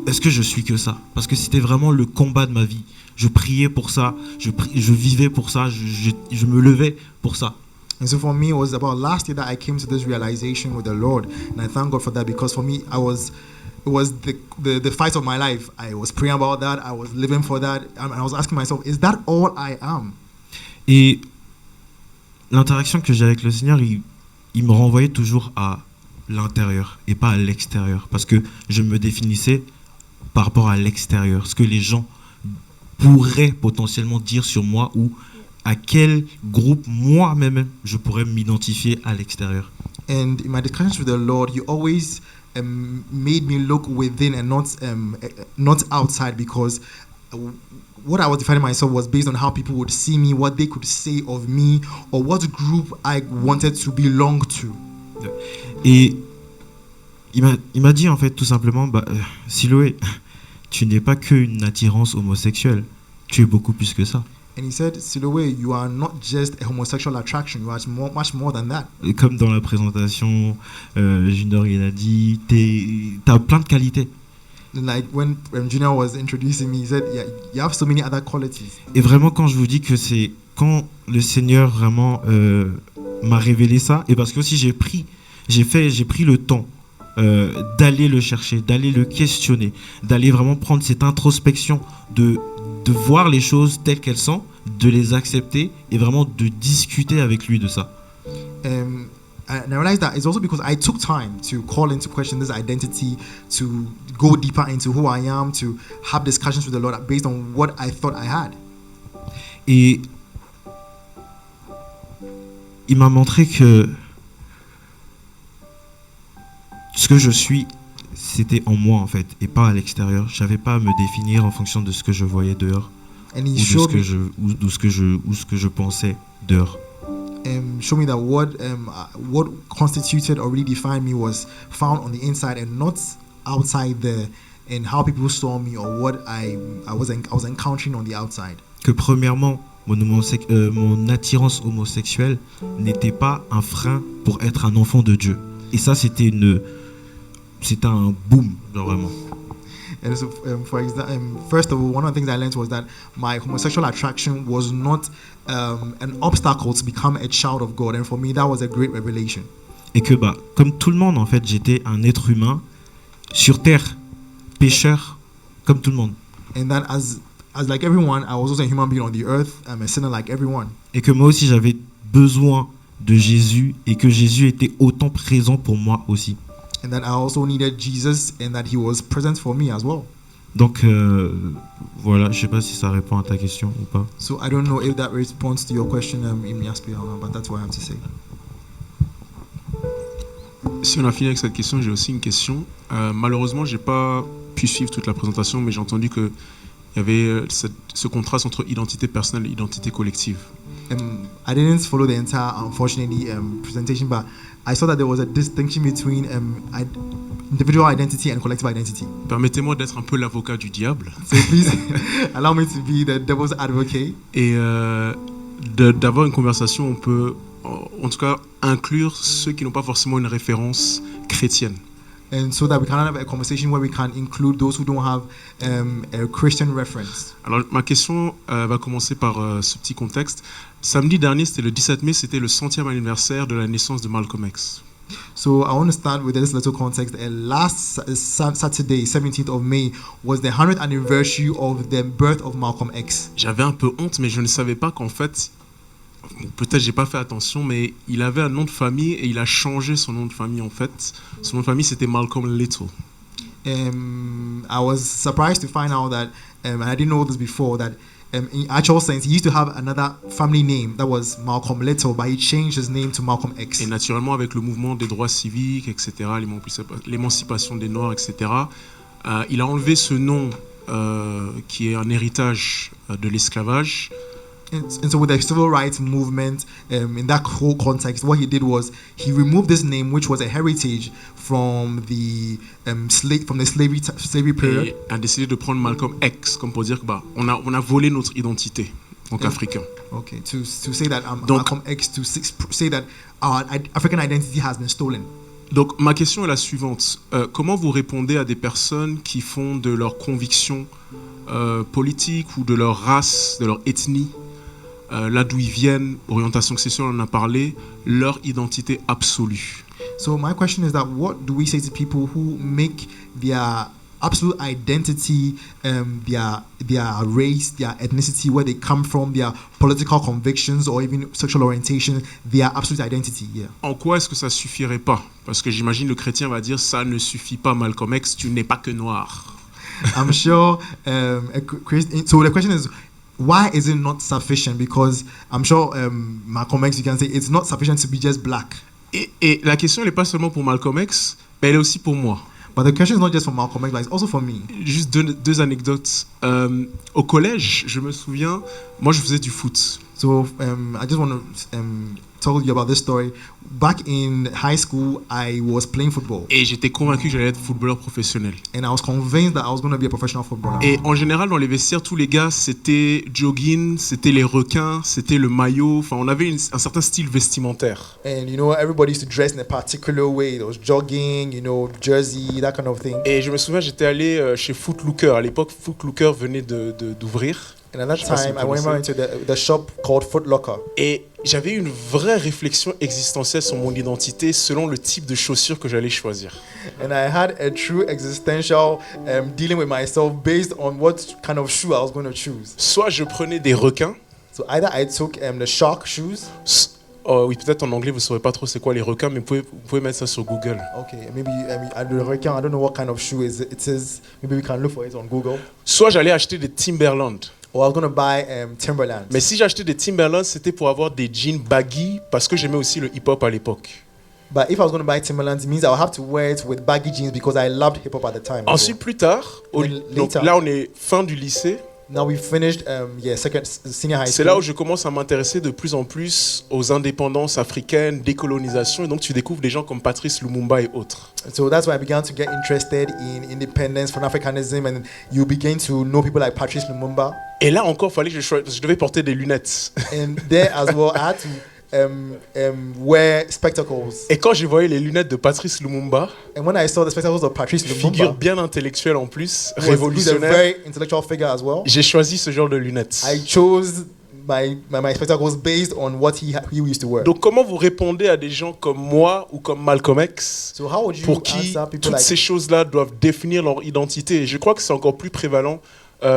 est-ce que je suis que ça? Parce que c'était vraiment le combat de ma vie. je priais pour ça, je vivais pour ça, je me levais pour ça. And so for me, it was about last year that I came to this realization with the Lord, and I thank God for that, because for me, it was the fight of my life. I was praying about that, I was living for that, and I was asking myself, is that all I am? Et l'interaction que j'ai avec le Seigneur, il me renvoyait toujours à l'intérieur et pas à l'extérieur, parce que je me définissais par rapport à l'extérieur, ce que les gens pourraient potentiellement dire sur moi, ou à quel groupe moi-même je pourrais m'identifier à l'extérieur. And in my discussions with the Lord, He always made me look within and not outside, because what I was defining myself was based on how people would see me, what they could say of me, or what group I wanted to belong to. Et il m'a dit en fait tout simplement, Siloé, tu n'es pas qu'une attirance homosexuelle, tu es beaucoup plus que ça. And he said, Siloé, you are not just a homosexual attraction, you are much more than that. Et comme dans la présentation, Junior il a dit, t'as plein de qualités. Like when Junior was introducing me, he said, yeah, you have so many other qualities. Et vraiment, quand je vous dis que c'est quand le Seigneur vraiment m'a révélé ça, et parce que aussi j'ai pris le temps d'aller le chercher, d'aller le questionner, d'aller vraiment prendre cette introspection, de voir les choses telles qu'elles sont, de les accepter et vraiment de discuter avec lui de ça. And I realized that it's also because I took time to call into question this identity, to go deeper into who I am, to have discussions with the Lord based on what I thought I had. Et il m'a montré que ce que je suis, c'était en moi en fait, et pas à l'extérieur. Je n'avais pas à me définir en fonction de ce que je voyais dehors, ou de ce que je pensais dehors. Show me that what constituted or really defined me was found on the inside and not outside there, and how people saw me or what I was encountering on the outside. Que premièrement, mon attirance homosexuelle n'était pas un frein pour être un enfant de Dieu. Et ça, c'était un boom, genre vraiment. And so, for example, first of all, one of the things I learned was that my homosexual attraction was not an obstacle to become a child of God, and for me, that was a great revelation. Et que comme tout le monde, en fait, j'étais un être humain sur terre, pécheur, comme tout le monde. And that as like everyone, I was also a human being on the earth. I'm a sinner like everyone. Et que moi aussi, j'avais besoin de Jésus, et que Jésus était autant présent pour moi aussi. And that I also needed Jesus, and that He was present for me as well. Donc voilà, je sais pas si ça répond à ta question ou pas. So I don't know if that responds to your question, but that's what I have to say. Si on a fini avec cette question, j'ai aussi une question. Malheureusement, j'ai pas pu suivre toute la présentation, mais j'ai entendu que il y avait ce contraste entre identité personnelle et identité collective. I didn't follow the entire, unfortunately, presentation, but I saw that there was a distinction between individual identity and collective identity. Permettez-moi d'être un peu l'avocat du diable. So please allow me to be the devil's advocate. Et d'avoir une conversation, on peut, en tout cas, inclure ceux qui n'ont pas forcément une référence chrétienne. And so that we can have a conversation where we can include those who don't have a Christian reference. Alors ma question va commencer par ce petit contexte. Samedi dernier, c'était le 17 mai, c'était le 100e anniversaire de la naissance de Malcolm X. So I want to start with this little context. Last Saturday, 17th of May, was the 100th anniversary of the birth of Malcolm X. J'avais un peu honte, mais je ne savais pas qu'en fait, peut-être j'ai pas fait attention, mais il avait un nom de famille et il a changé son nom de famille en fait. Son nom de famille c'était Malcolm Little. I was surprised to find out that, and I didn't know this before, that in actual sense he used to have another family name that was Malcolm Little, but he changed his name to Malcolm X. Et naturellement avec le mouvement des droits civiques, etc., l'émancipation des Noirs, etc., il a enlevé ce nom qui est un héritage de l'esclavage. And so with the civil rights movement, in that whole context, what he did was he removed this name, which was a heritage from the slavery period. Et a décidé de prendre Malcolm X comme pour dire que on a volé notre identité en tant qu'Africain. Okay, to say that Malcolm X, to say that our African identity has been stolen. Donc ma question est la suivante. Comment vous répondez à des personnes qui font de leur conviction politique ou de leur race, de leur ethnie, là d'où ils viennent, orientation sexuelle, on en a parlé, leur identité absolue. So my question is that what do we say to people who make their absolute identity, their race, their ethnicity, where they come from, their political convictions or even sexual orientation, their absolute identity? Yeah. En quoi est-ce que ça suffirait pas? Parce que j'imagine le chrétien va dire ça ne suffit pas, Malcolm X, tu n'es pas que noir. I'm sure. So the question is, why is it not sufficient? Because I'm sure Malcolm X, you can say it's not sufficient to be just black. Et la question elle n'est pas seulement pour Malcolm X, mais elle est aussi pour moi. But the question is not just for Malcolm X, but it's also for me. Juste deux anecdotes. Au collège, je me souviens, moi je faisais du foot. So I just want to tell you about this story. Back in high school, I was playing football. Et j'étais convaincu que j'allais être footballeur professionnel. And I was convinced that I was going to be a professional footballer. Et en général, dans les vestiaires, tous les gars, c'était jogging, c'était les requins, c'était le maillot. Enfin, on avait un certain style vestimentaire. And you know, everybody used to dress in a particular way. It was jogging, you know, jersey, that kind of thing. Et je me souviens, j'étais allé chez Foot Locker. À l'époque, Foot Locker venait d'ouvrir. And at that time, I went into the shop called Foot Locker. Et j'avais une vraie réflexion existentielle sur mon identité selon le type de chaussures que j'allais choisir. And I had a true existential dealing with myself based on what kind of shoe I was going to choose. Soit je prenais des requins. So either I took the shark shoes. Oui, peut-être en anglais vous saurez pas trop c'est quoi les requins, mais vous pouvez mettre ça sur Google. Okay, maybe the requin. I don't know what kind of shoe it is. Maybe we can look for it on Google. Soit j'allais acheter des Timberland. Or I was going to buy Timberland. Mais si j'achetais des Timberland, c'était pour avoir des jeans baggy parce que j'aimais aussi le hip-hop à l'époque. But if I was going to buy Timberland, it means I would have to wear it with baggy jeans because I loved hip-hop at the time. Ensuite, plus tard, donc là on est fin du lycée. Now we finished senior high school. C'est là où je commence à m'intéresser de plus en plus aux indépendances africaines, décolonisation, et donc tu découvres des gens comme Patrice Lumumba et autres. So that's why I began to get interested in independence, Pan-Africanism, and you begin to know people like Patrice Lumumba. Et là encore, fallait que je devais porter des lunettes. And there as well, I had to wear spectacles. Et quand j'ai voyé les lunettes de Patrice Lumumba, and when I saw the spectacles of Patrice Lumumba, figure bien intellectuelle en plus, révolutionnaire, very intellectual figure as well. J'ai choisi ce genre de lunettes. I chose my spectacles based on what he used to wear. Donc comment vous répondez à des gens comme moi ou comme Malcolm X, pour qui toutes ces choses-là doivent définir leur identité? Et je crois que c'est encore plus prévalent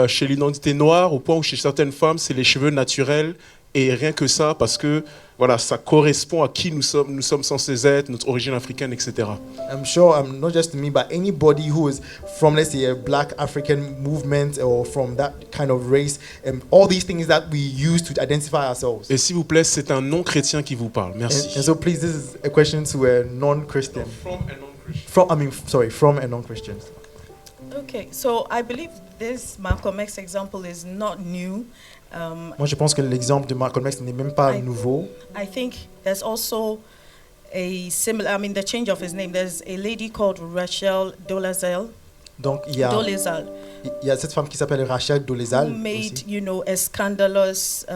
chez l'identité noire, au point où chez certaines femmes c'est les cheveux naturels. Et rien que ça, parce que voilà, ça correspond à qui nous sommes censés être, notre origine africaine, etc. I'm sure, not just me, but anybody who is from, let's say, a black African movement or from that kind of race, all these things that we use to identify ourselves. Et s'il vous plaît, c'est un non-chrétien qui vous parle. Merci. And so please, this is a question to a non-Christian. From a non-Christian. Okay, so I believe this Malcolm X example is not new. Moi, je pense que l'exemple de Malcolm X n'est même pas nouveau. I think there's also a similar, the change of his name. There's a lady called Rachel Dolezal. Donc, il y a cette femme qui s'appelle Rachel Dolezal. Who made, a scandalous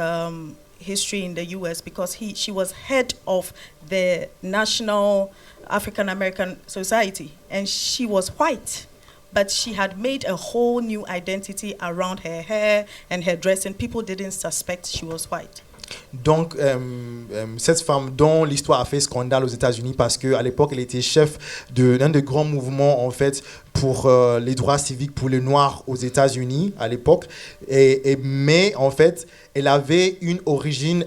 history in the US because she was head of the National African American Society and she was white. But she had made a whole new identity around her hair and her dress, and people didn't suspect she was white. Donc, cette femme dont l'histoire a fait scandale aux États-Unis parce qu'à l'époque, elle était chef d'un des grands mouvements en fait pour les droits civiques pour les Noirs aux États-Unis à l'époque. Mais en fait, elle avait une origine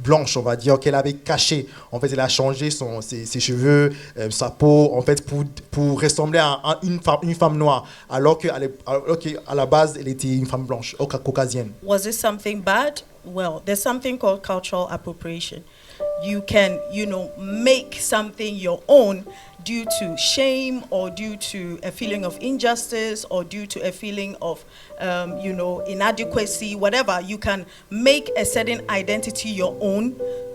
blanche, on va dire, qu'elle avait cachée. En fait, elle a changé ses cheveux, sa peau, en fait, pour ressembler à une femme noire, alors qu'à la base, elle était une femme blanche, caucasienne. Was it something bad? Well, there's something called cultural appropriation. You can, make something your own due to shame or due to a feeling of injustice or due to a feeling of, inadequacy, whatever. You can make a certain identity your own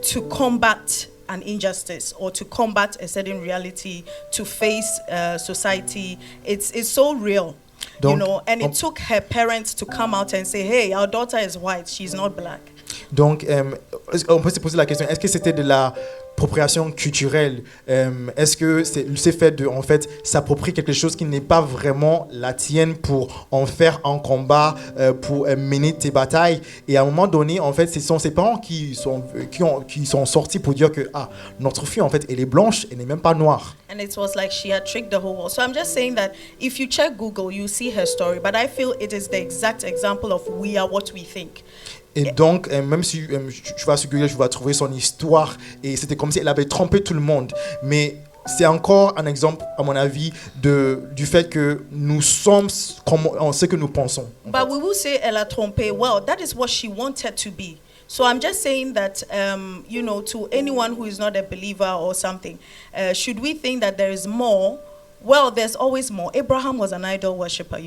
to combat an injustice or to combat a certain reality, to face society. It's so real. And it took her parents to come out and say, hey, our daughter is white, she's not black. Donc, on peut se poser la question, est-ce que c'était de l'appropriation culturelle? Est-ce que c'est fait de, en fait, s'approprier quelque chose qui n'est pas vraiment la tienne pour en faire un combat, pour mener tes batailles? Et à un moment donné, en fait, ce sont ses parents qui sont sortis pour dire que notre fille, en fait, elle est blanche, elle n'est même pas noire. And it was like she had tricked the whole world. So I'm just saying that if you check Google, you see her story. But I feel it is the exact example of we are what we think. Et donc, même si tu vas sur Google, tu vas trouver son histoire. Et c'était comme si elle avait trompé tout le monde. Mais c'est encore un exemple, à mon avis, du fait que nous sommes comme ce que nous pensons. But we will say elle a trompé. Well, that is what she wanted to be. So I'm just saying that, to anyone who is not a believer or something, should we think that there is more? Well, there's always more. Abraham was an idol worshiper,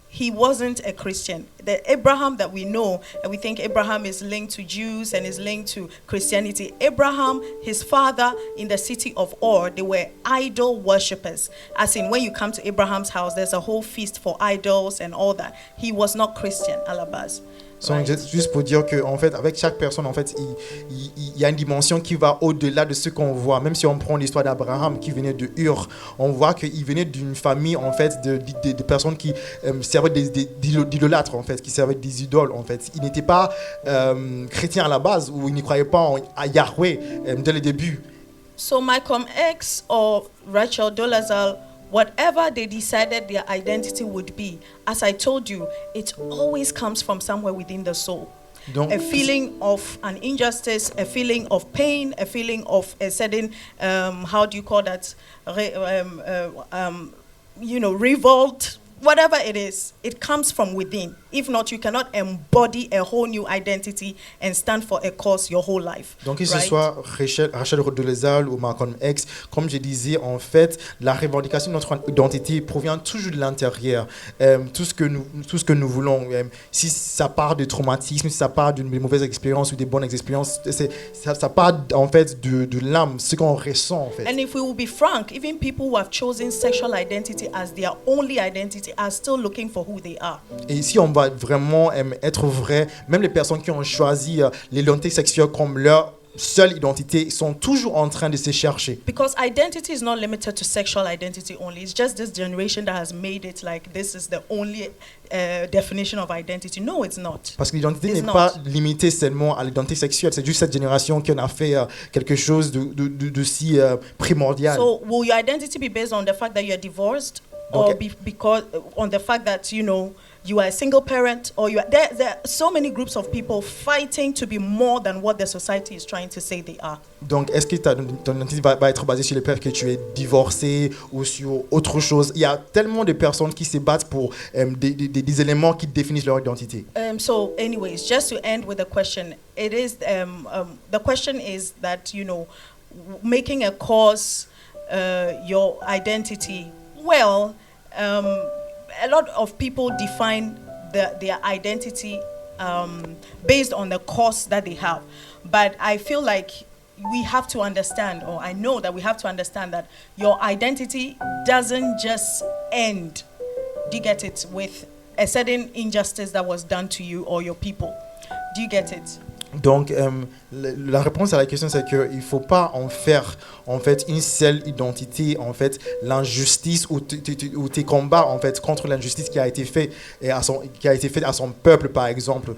He wasn't a Christian. The Abraham that we know, and we think Abraham is linked to Jews and is linked to Christianity. Abraham, his father in the city of Ur, they were idol worshippers. As in, when you come to Abraham's house, there's a whole feast for idols and all that. He was not Christian, Alabaz. Juste pour dire que en fait, avec chaque personne, en fait, il y a une dimension qui va au-delà de ce qu'on voit. Même si on prend l'histoire d'Abraham qui venait de Ur, on voit qu'il venait d'une famille en fait de personnes qui servaient d'idolâtres, en fait, qui servaient des idoles, en fait. Il n'était pas chrétien à la base, ou il ne croyait pas à Yahweh dès le début. So Malcolm X or Rachel Dolezal, whatever they decided their identity would be, as I told you, it always comes from somewhere within the soul. Donc, a feeling of an injustice, a feeling of pain, a feeling of a certain, how do you call that, revolt, whatever it is, it comes from within. If not, you cannot embody a whole new identity and stand for a cause your whole life. Donc, que ce soit Rachel Dolezal ou Malcolm X, comme je disais, en fait, la revendication de notre identité provient toujours de l'intérieur. Tout ce que nous voulons, si ça part de traumatisme, si ça part d'une mauvaise expérience ou des bonnes expériences, ça part en fait de l'âme, ce qu'on ressent en fait. And if we will be frank, even people who have chosen sexual identity as their only identity are still looking for who they are. Et si on va vraiment être vrai, même les personnes qui ont choisi l'identité sexuelle comme leur seule identité sont toujours en train de se chercher. Because identity is not limited to sexual identity only. It's just this generation that has made it like this is the only definition of identity. No, it's not. Parce que l'identité n'est pas limitée seulement à l'identité sexuelle. C'est juste cette génération qui en a fait quelque chose de si primordial. So will your identity be based on the fact that you are divorced? Or because on the fact that you are a single parent, or there are so many groups of people fighting to be more than what the society is trying to say they are. Donc, est-ce que ton identité va être basée sur le fait que tu es divorcé ou sur autre chose? Il y a tellement de personnes qui se battent pour des éléments qui définissent leur identité. So, anyways, just to end with a question, it is the question is that making a cause your identity. Well, a lot of people define their identity based on the cause that they have. But I feel like we have to understand, or I know that we have to understand that your identity doesn't just end, do you get it, with a certain injustice that was done to you or your people. Do you get it? Donc, la réponse à la question, c'est qu'il ne faut pas en faire en fait une seule identité. En fait, l'injustice ou tes combats en fait contre l'injustice qui a été faite à son peuple, par exemple.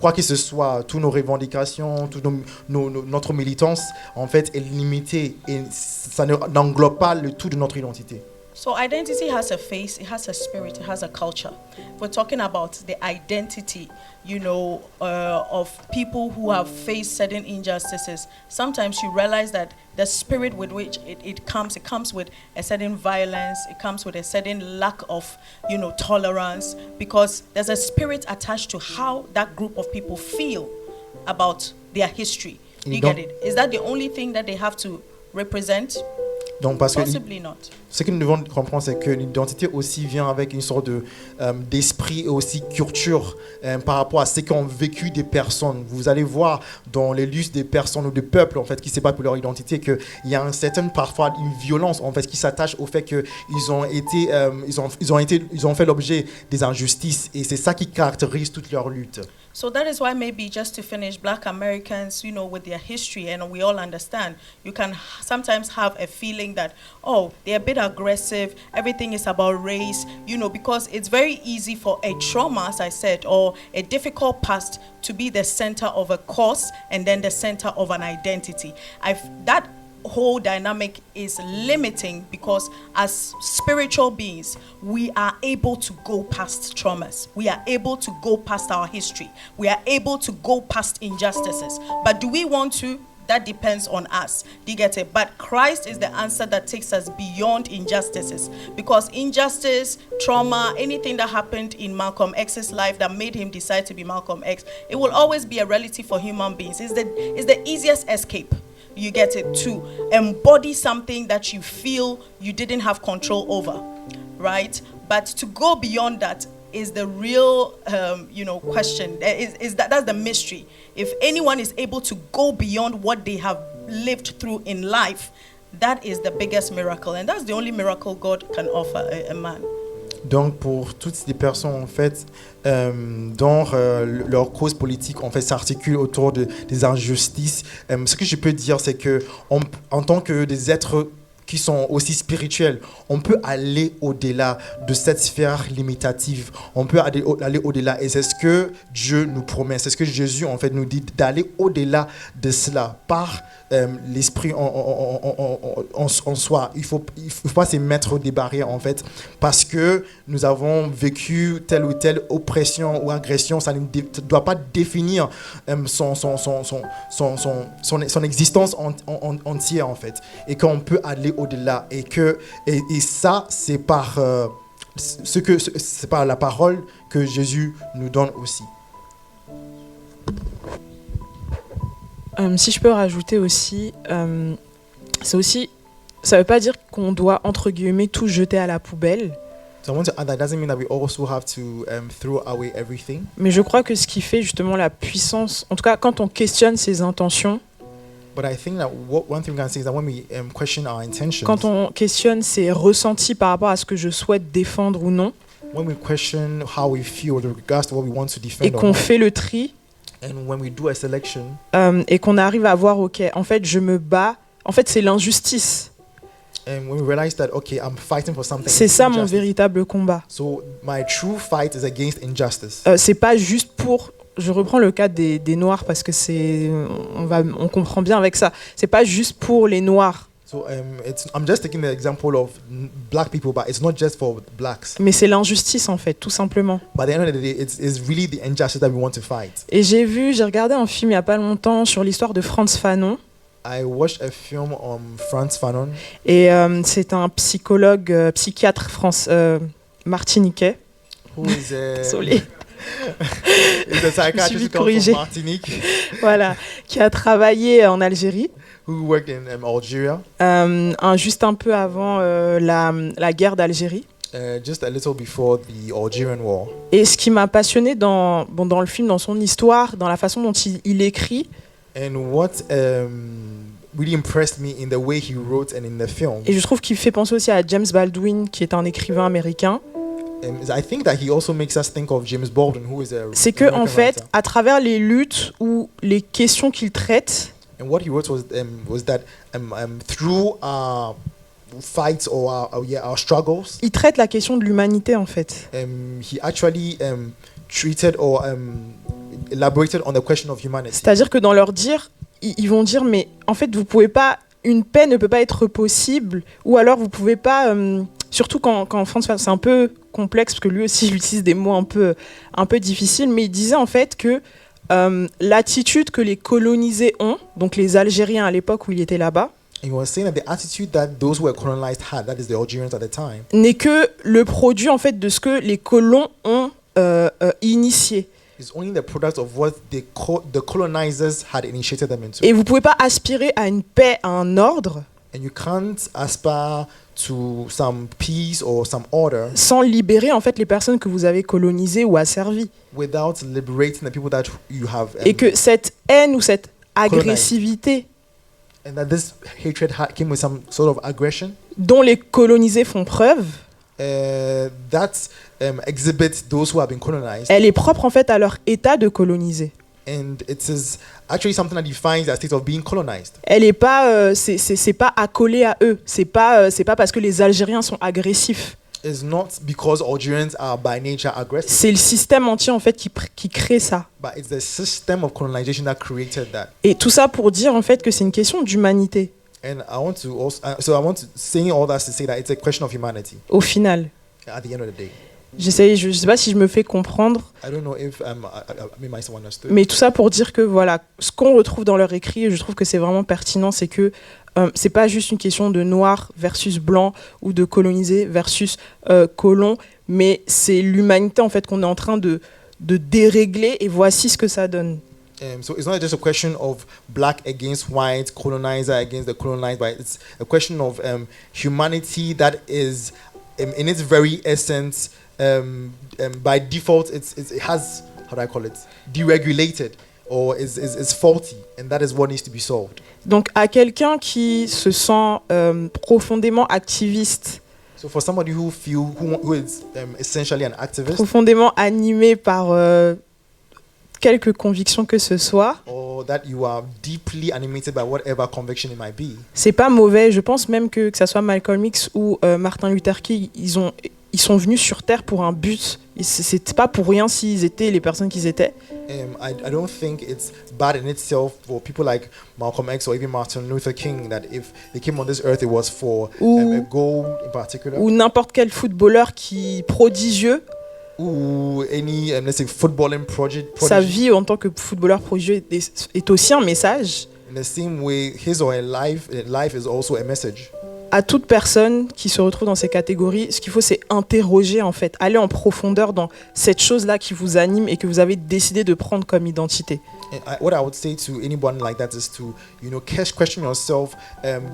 Quoi que ce soit, toutes nos revendications, notre militance, en fait, est limitée et ça n'englobe pas le tout de notre identité. So identity has a face, it has a spirit, it has a culture. We're talking about the identity, of people who have faced certain injustices. Sometimes you realize that the spirit with which it comes with a certain violence, it comes with a certain lack of, tolerance, because there's a spirit attached to how that group of people feel about their history. You get it? Is that the only thing that they have to represent? Donc, parce que Possibly not. ce que nous devons comprendre, c'est que l'identité aussi vient avec une sorte d'esprit et aussi culture par rapport à ce qu'ont vécu des personnes. Vous allez voir dans les listes des personnes ou des peuples en fait, qui se battent pour leur identité qu'il y a parfois une violence en fait, qui s'attache au fait qu'ils ont fait l'objet des injustices. Et c'est ça qui caractérise toute leur lutte. So that is why maybe just to finish, Black Americans, with their history, and we all understand, you can sometimes have a feeling that, oh, they're a bit aggressive, everything is about race, because it's very easy for a trauma, as I said, or a difficult past to be the center of a cause and then the center of an identity. That whole dynamic is limiting because as spiritual beings we are able to go past traumas, we are able to go past our history, we are able to go past injustices, but do we want to? That depends on us. Do you get it? But Christ is the answer that takes us beyond injustices, because injustice, trauma, anything that happened in Malcolm X's life that made him decide to be Malcolm X, it will always be a reality for human beings. It's the easiest escape. You get it, to embody something that you feel you didn't have control over, right? But to go beyond that is the real, question. That's the mystery. If anyone is able to go beyond what they have lived through in life, that is the biggest miracle, and that's the only miracle God can offer a man. Donc pour toutes ces personnes en fait dont leur cause politique en fait s'articule autour des injustices, ce que je peux dire c'est que en tant que des êtres qui sont aussi spirituels, on peut aller au-delà de cette sphère limitative, on peut aller au-delà, et c'est ce que Dieu nous promet, c'est ce que Jésus en fait nous dit, d'aller au-delà de cela par l'esprit en soi. Il faut pas se mettre des barrières en fait, parce que nous avons vécu telle ou telle oppression ou agression, ça ne doit pas définir son existence entière en fait, et qu'on peut aller au-delà, et ça c'est par c'est par la parole que Jésus nous donne aussi. Si je peux rajouter aussi, c'est aussi, ça veut pas dire qu'on doit entre guillemets tout jeter à la poubelle. So I want to add that doesn't mean that we also have to throw away everything. Mais je crois que ce qui fait justement la puissance, en tout cas quand on questionne ses intentions. But I think that one thing we can say is that when we question our intentions. Quand on questionne ses ressentis par rapport à ce que je souhaite défendre ou non. When we question how we feel with regards to what we want to defend. Et qu'on fait le tri. And when we do a selection, et qu'on arrive à voir, ok, en fait, je me bats. En fait, c'est l'injustice. And when we realize that, okay, I'm fighting for something. C'est ça mon véritable combat. So my true fight is against injustice. C'est pas juste pour. Je reprends le cas des Noirs parce que on comprend bien avec ça. C'est pas juste pour les Noirs. So I'm just taking the example of black people, but it's not just for blacks. Mais c'est l'injustice en fait, tout simplement. But at the end of the day, it's really the injustice that we want to fight. Et j'ai regardé un film il y a pas longtemps sur l'histoire de Frantz Fanon. I watched a film on Frantz Fanon. Et c'est un psychiatre martiniquais. Who is Désolé. Is a psychiatrist from Martinique. Voilà, qui a travaillé en Algérie. Who worked in Algeria. Juste un peu avant la guerre d'Algérie. Just a little before the Algerian War. Et ce qui m'a passionné dans le film, dans son histoire, dans la façon dont il écrit. And what really impressed me in the way he wrote and in the film. Et je trouve qu'il fait penser aussi à James Baldwin, qui est un écrivain américain. I think that he also makes us think of James Baldwin, who is a. C'est que en fait, à travers les luttes ou les questions qu'il traite. And what he wrote was that through our fights or our struggles. Il traite la question de l'humanité en fait. He actually treated or elaborated on the question of humanity. C'est-à-dire que dans leur dire, ils vont dire mais en fait vous pouvez pas, une paix ne peut pas être possible, ou alors vous pouvez pas, surtout quand en France c'est un peu complexe parce que lui aussi il utilise des mots un peu difficiles, mais il disait en fait que l'attitude que les colonisés ont, donc les Algériens à l'époque où il était là-bas, n'est que le produit en fait de ce que les colons ont initié. Et vous pouvez pas aspirer à une paix, à un ordre, And you can't aspire to some peace or some order sans libérer en fait les personnes que vous avez colonisées ou asservies. without liberating the people that you have Et que cette haine ou cette agressivité and that this hatred came with some sort of aggression dont les colonisés font preuve, that exhibits those who have been colonized. Elle est propre en fait à leur état de colonisé. And it is actually something that defines the state of being colonized. Elle est pas, c'est pas accolé à eux. C'est pas parce que les Algériens sont agressifs. It's not because Algerians are by nature aggressive. C'est le système entier en fait qui crée ça. But it's the system of colonization that created that. Et tout ça pour dire en fait que c'est une question d'humanité. And I want to also, so I want to say all that to say that it's a question of humanity. Au final. At the end of the day. Je sais pas si je me fais comprendre. I don't know if I made myself understood. Mais tout ça pour dire que voilà, ce qu'on retrouve dans leur écrit, et je trouve que c'est vraiment pertinent, c'est que c'est pas juste une question de noir versus blanc ou de colonisé versus colon, mais c'est l'humanité en fait qu'on est en train de dérégler et voici ce que ça donne. So it's not just a question of black against white, colonizer against the colonized, but it's a question of humanity that is in its very essence. By default, it has, how do I call it, deregulated or is faulty, and that is what needs to be solved. Donc, à quelqu'un qui se sent profondément activiste, so for somebody who is essentially an activist, profondément animé par quelque conviction que ce soit, or that you are deeply animated by whatever conviction it might be, c'est pas mauvais. Je pense même que ça soit Malcolm X ou Martin Luther King, ils sont venus sur Terre pour un but. C'était pas pour rien s'ils étaient les personnes qu'ils étaient. I don't think it's bad in itself for people like Malcolm X or even Martin Luther King that if they came on this earth it was for a goal in particular. Ou n'importe quel footballeur qui prodigieux. Ou any let's say footballing project. Sa vie en tant que footballeur prodigieux est aussi un message. In the same way, his or her life is also a message. À toute personne qui se retrouve dans ces catégories, ce qu'il faut, c'est interroger, en fait, aller en profondeur dans cette chose-là qui vous anime et que vous avez décidé de prendre comme identité. What I would say to anyone like that is to, question yourself,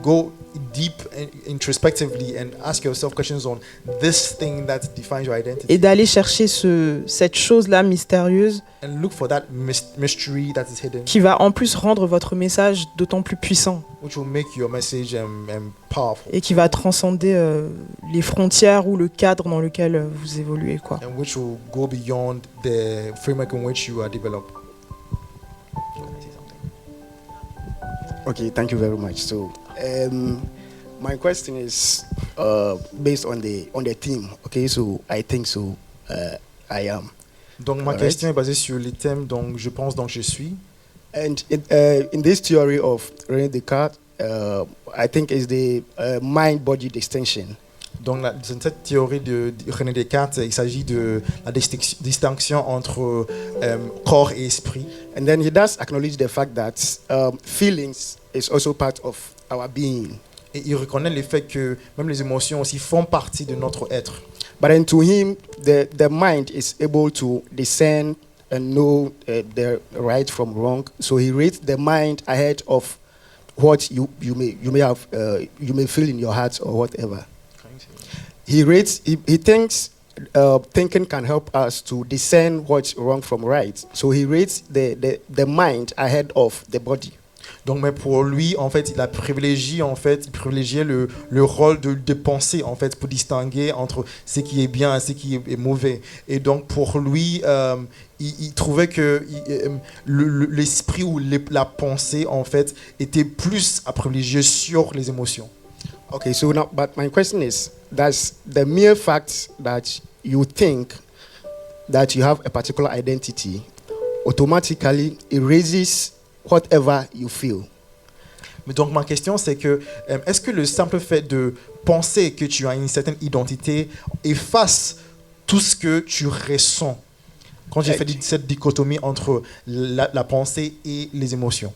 go deep and introspectively and ask yourself questions on this thing that defines your identity. Et d'aller chercher cette chose-là mystérieuse and look for that mystery that is hidden. Qui va en plus rendre votre message d'autant plus puissant. Which will make your message powerful. Et qui va transcender les frontières ou le cadre dans lequel vous évoluez, quoi. And which will go beyond the framework in which you are developed. Okay, thank you very much. So, my question is based on the theme. Okay, so I think so. I am. Donc ma question est basée sur les thèmes, donc je pense donc je suis. And in this theory of René Descartes, I think is the mind-body distinction. Donc dans cette théorie de René Descartes, il s'agit de la distinction entre corps et esprit. And then he does acknowledge the fact that feelings is also part of our being. Et il reconnaît le fait que même les émotions aussi font partie de notre être. But then to him, the mind is able to discern and know the right from wrong. So he rates the mind ahead of what you may feel in your heart or whatever. He thinks thinking can help us to discern what's wrong from right. So he rates the mind ahead of the body. Donc, mais pour lui, en fait, il privilégiait le rôle de penser, en fait, pour distinguer entre ce qui est bien et ce qui est mauvais. Et donc, pour lui, il trouvait que l'esprit ou la pensée, en fait, était plus à privilégier sur les émotions. Okay, so now, but my question is, does the mere fact that you think that you have a particular identity automatically erases whatever you feel? Mais donc ma question c'est que est-ce que le simple fait de penser que tu as une certaine identité efface tout ce que tu ressens? Quand j'ai fait cette dichotomie entre la pensée et les émotions.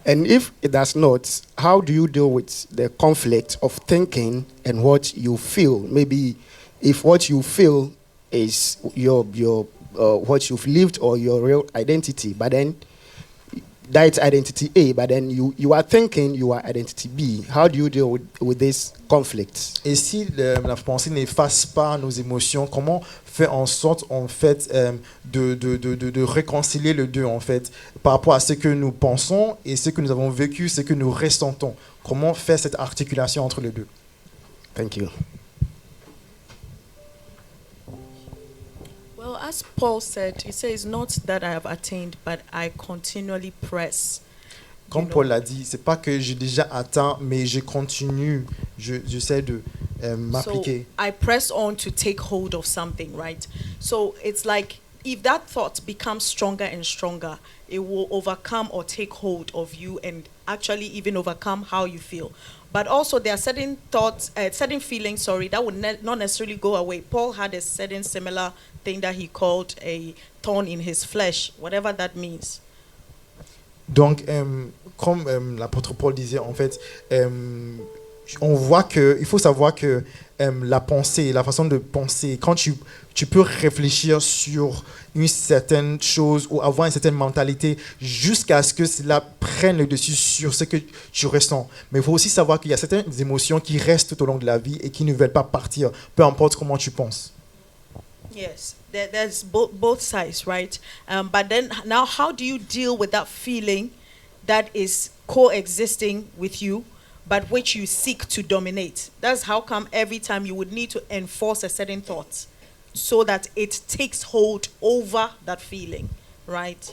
And if it does not, how do you deal with the conflict of thinking and what you feel? Maybe if what you feel is your what you've lived or your real identity, but then that's identity A, but then you are thinking you are identity B. How do you deal with this conflict? Et si la pensée n'efface pas nos émotions, comment faire en sorte en fait de réconcilier les deux en fait par rapport à ce que nous pensons et ce que nous avons vécu, ce que nous ressentons? Comment faire cette articulation entre les deux? Thank you. Well, as Paul said, he says, not that I have attained, but I continually press. Comme Paul l'a dit, c'est pas que j'ai déjà atteint, mais je continue, j'essaie de m'appliquer. So I press on to take hold of something, right? So it's like if that thought becomes stronger and stronger, it will overcome or take hold of you and actually even overcome how you feel. But also there are certain thoughts, certain feelings, that would not necessarily go away. Paul had a certain similar thing that he called a thorn in his flesh, whatever that means. Donc, comme l'apôtre Paul disait, en fait, on voit que, il faut savoir que la pensée, la façon de penser, quand tu peux réfléchir sur une certaine chose ou avoir une certaine mentalité jusqu'à ce que cela prenne le dessus sur ce que tu ressens. Mais il faut aussi savoir qu'il y a certaines émotions qui restent tout au long de la vie et qui ne veulent pas partir, peu importe comment tu penses. Yes, there's both sides, right? But then now how do you deal with that feeling that is coexisting with you, but which you seek to dominate? That's how come every time you would need to enforce a certain thought so that it takes hold over that feeling, right?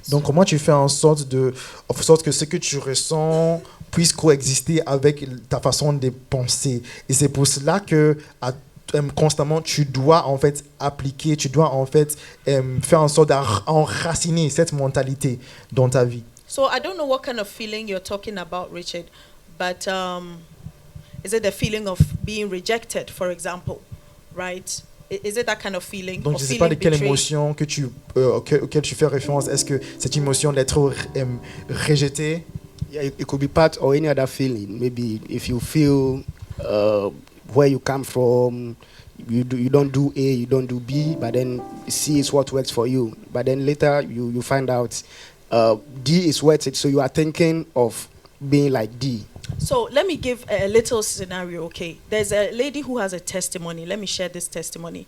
Donc comment tu fais en sorte que ce que tu ressens puisse coexister avec ta façon de penser? Et c'est pour cela que constamment tu dois en fait appliquer, tu dois en fait faire en sorte d'enraciner cette mentalité dans ta vie. So I don't know what kind of feeling you're talking about, Richard, but is it the feeling of being rejected, for example, right? Is it that kind of feeling? Donc je ne sais pas de quelle émotion auquel tu fais référence. Est-ce que cette émotion d'être rejeté? Yeah, it could be part or any other feeling. Maybe if you feel where you come from, you don't do A, you don't do B, but then C is what works for you. But then later you find out D is worth it, so you are thinking of being like D. So let me give a little scenario, okay? There's a lady who has a testimony. Let me share this testimony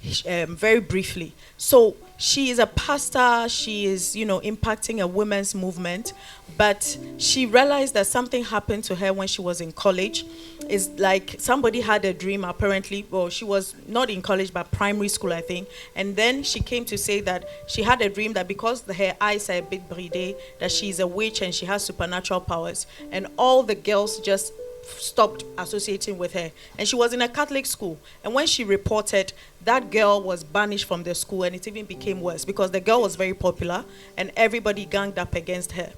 very briefly. So she is a pastor. She is, impacting a women's movement. But she realized that something happened to her when she was in college. It's like somebody had a dream, apparently. Well, she was not in college, but primary school, I think. And then she came to say that she had a dream that because her eyes are a bit bridé, that she's a witch and she has supernatural powers. And all the girls just stopped associating with her. And she was in a Catholic school. And when she reported, that girl was banished from the school, and it even became worse because the girl was very popular and everybody ganged up against her.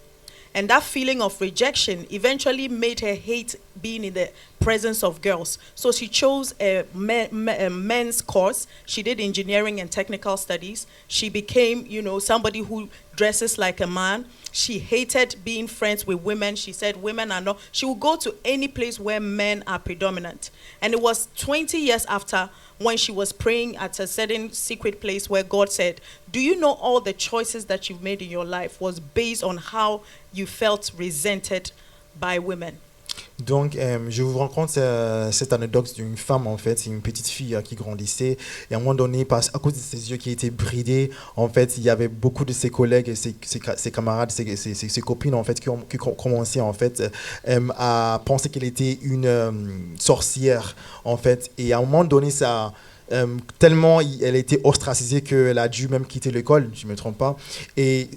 And that feeling of rejection eventually made her hate being in the presence of girls. So she chose a men's course. She did engineering and technical studies. She became, somebody who dresses like a man. She hated being friends with women. She said women are not. She would go to any place where men are predominant. And it was 20 years after when she was praying at a certain secret place where God said, do you know all the choices that you've made in your life was based on how you felt resented by women? Donc, je vous raconte cette anecdote d'une femme, en fait, c'est une petite fille qui grandissait, et à un moment donné, à cause de ses yeux qui étaient bridés, en fait, il y avait beaucoup de ses collègues, et ses camarades, ses copines, en fait, qui ont commencé, en fait, à penser qu'elle était une sorcière, en fait, et à un moment donné, ça... tellement elle était ostracisée qu'elle a dû même quitter l'école, je ne me trompe pas, et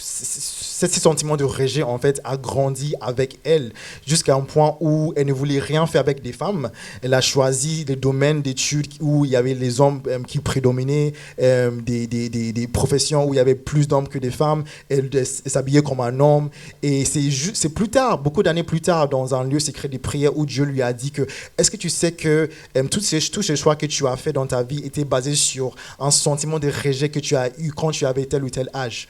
ce sentiment de rejet en fait a grandi avec elle jusqu'à un point où elle ne voulait rien faire avec des femmes. Elle a choisi des domaines d'études où il y avait les hommes qui prédominaient, des professions où il y avait plus d'hommes que des femmes. Elle s'habillait comme un homme, et c'est plus tard, beaucoup d'années plus tard, dans un lieu secret de prière où Dieu lui a dit que est-ce que tu sais que tous ces choix que tu as fait dans ta vie étaient basés sur un sentiment de rejet que tu as eu quand tu avais tel ou tel âge.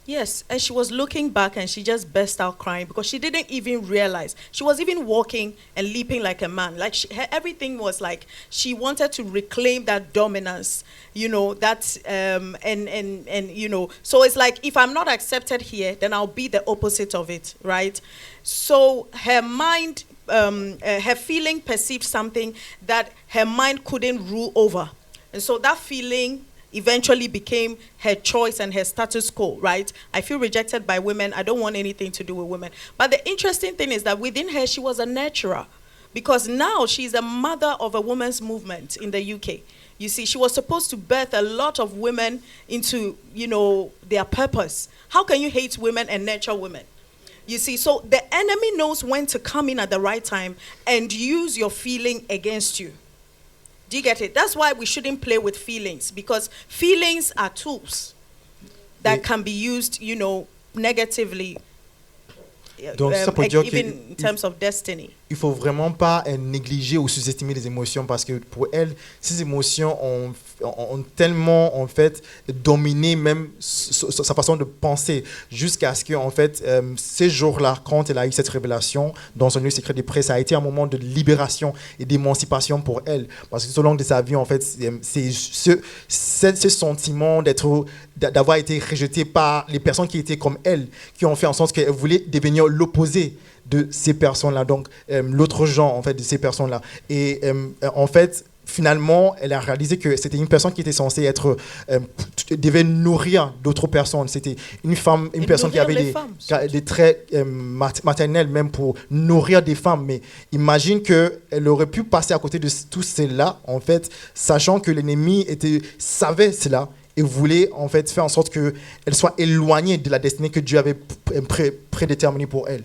Yes, and she was looking back and she just burst out crying because she didn't even realize. She was even walking and leaping like a man. Like everything was like she wanted to reclaim that dominance, you know, that and you know, so it's like if I'm not accepted here, then I'll be the opposite of it, right? So her mind, her feeling perceived something that her mind couldn't rule over. And so that feeling eventually became her choice and her status quo, right? I feel rejected by women. I don't want anything to do with women. But the interesting thing is that within her, she was a nurturer because now she's a mother of a women's movement in the UK. You see, she was supposed to birth a lot of women into, you know, their purpose. How can you hate women and nurture women? You see, so the enemy knows when to come in at the right time and use your feeling against you. Do you get it? That's why we shouldn't play with feelings, because feelings are tools that can be used, you know, negatively, Donc, ça peut dire even in terms of destiny. Il faut vraiment pas négliger ou sous-estimer les émotions parce que pour elle, ces émotions ont tellement en fait dominé même sa façon de penser jusqu'à ce que en fait ces jours-là, quand elle a eu cette révélation dans son livre Secret des Prêts, ça a été un moment de libération et d'émancipation pour elle parce que tout au long de sa vie en fait c'est ce sentiment d'avoir été rejetée par les personnes qui étaient comme elle qui ont fait en sorte qu'elle voulait devenir l'opposé de ces personnes-là, donc l'autre genre en fait de ces personnes-là. Et en fait, finalement, elle a réalisé que c'était une personne qui était censée être devait nourrir d'autres personnes. C'était une femme, une personne qui avait des traits maternels même pour nourrir des femmes. Mais imagine que elle aurait pu passer à côté de tout cela en fait, sachant que l'ennemi savait cela. Et voulait en fait faire en sorte qu'elle soit éloignée de la destinée que Dieu avait prédéterminée pour elle.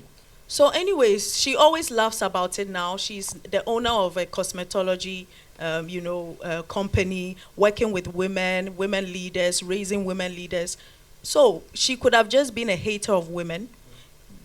So anyways, she always laughs about it now. She's the owner of a cosmetology company, working with women leaders, raising women leaders. So she could have just been a hater of women,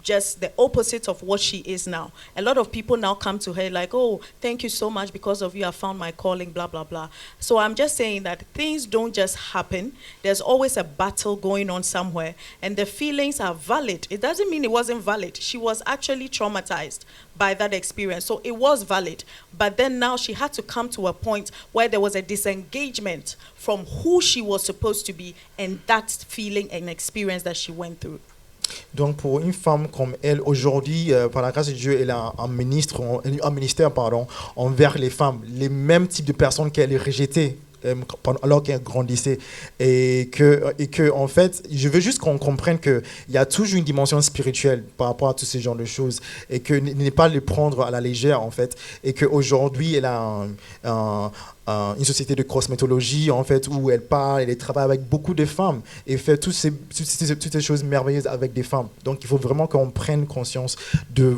just the opposite of what she is now. A lot of people now come to her like, oh, thank you so much, because of you I found my calling, blah, blah, blah. So I'm just saying that things don't just happen. There's always a battle going on somewhere, and the feelings are valid. It doesn't mean it wasn't valid. She was actually traumatized by that experience, so it was valid. But then now she had to come to a point where there was a disengagement from who she was supposed to be and that feeling and experience that she went through. Donc pour une femme comme elle, aujourd'hui, par la grâce de Dieu, elle a un ministère envers les femmes, les mêmes types de personnes qu'elle rejettait alors qu'elle grandissait. Et que en fait, je veux juste qu'on comprenne qu'il y a toujours une dimension spirituelle par rapport à tous ces genres de choses et que ne pas les prendre à la légère en fait. Et qu'aujourd'hui, elle a une société de cosmétologie en fait où elle travaille avec beaucoup de femmes et fait toutes ces choses merveilleuses avec des femmes. Donc il faut vraiment qu'on prenne conscience de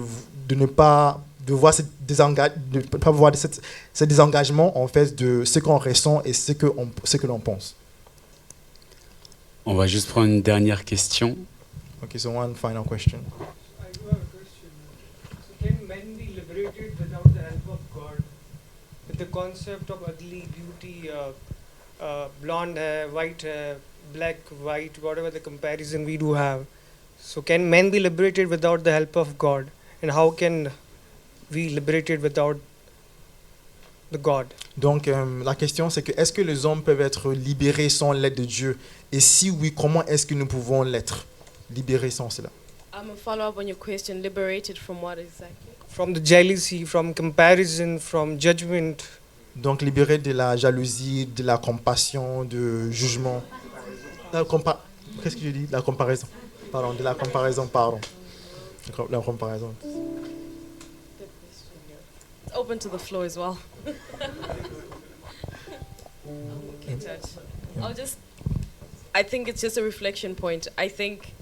ne pas voir de pas voir ce désengagement en fait de ce qu'on ressent et ce que l'on pense. On va juste prendre une dernière question. Okay, so one final question. I do have a question. So can men be liberated without the help of God? With the concept of ugly, beauty, blonde hair, white hair, black, white, whatever the comparison we do have. So can men be liberated without the help of God? And how can we liberated without the God? Donc la question c'est que est-ce que les hommes peuvent être libérés sans l'aide de Dieu, et si oui, comment est-ce que nous pouvons l'être libérés sans cela? I'm a follow-up on your question. Liberated from what exactly? From the jealousy, from comparison, from judgment. Donc libérés de la jalousie, de la compassion, de jugement. Qu'est-ce que je dis? La comparaison. Pardon, de la comparaison, pardon. La comparaison. Open to the floor as well. I think it's just a reflection point. I think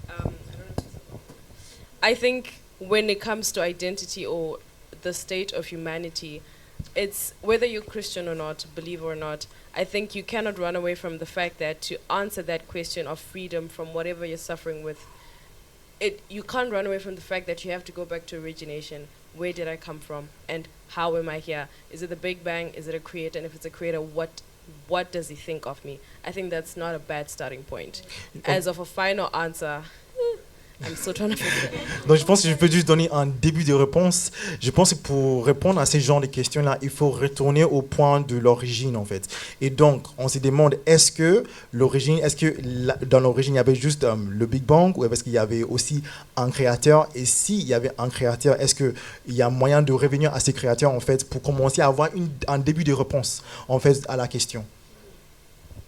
when it comes to identity or the state of humanity, it's whether you're Christian or not, believer or not, I think you cannot run away from the fact that to answer that question of freedom from whatever you're suffering with, you can't run away from the fact that you have to go back to origination. Where did I come from? And how am I here? Is it the Big Bang? Is it a creator? And if it's a creator, what what does he think of me? I think that's not a bad starting point. As of a final answer, I'm still trying to figure it out. Donc je pense que je peux juste donner un début de réponse. Je pense que pour répondre à ces genres de questions-là, il faut retourner au point de l'origine en fait. Et donc on se demande est-ce que dans l'origine il y avait juste le Big Bang ou est-ce qu'il y avait aussi un créateur? Et s'il y avait un créateur, est-ce qu'il y a moyen de revenir à ces créateurs en fait pour commencer à avoir un début de réponse en fait à la question?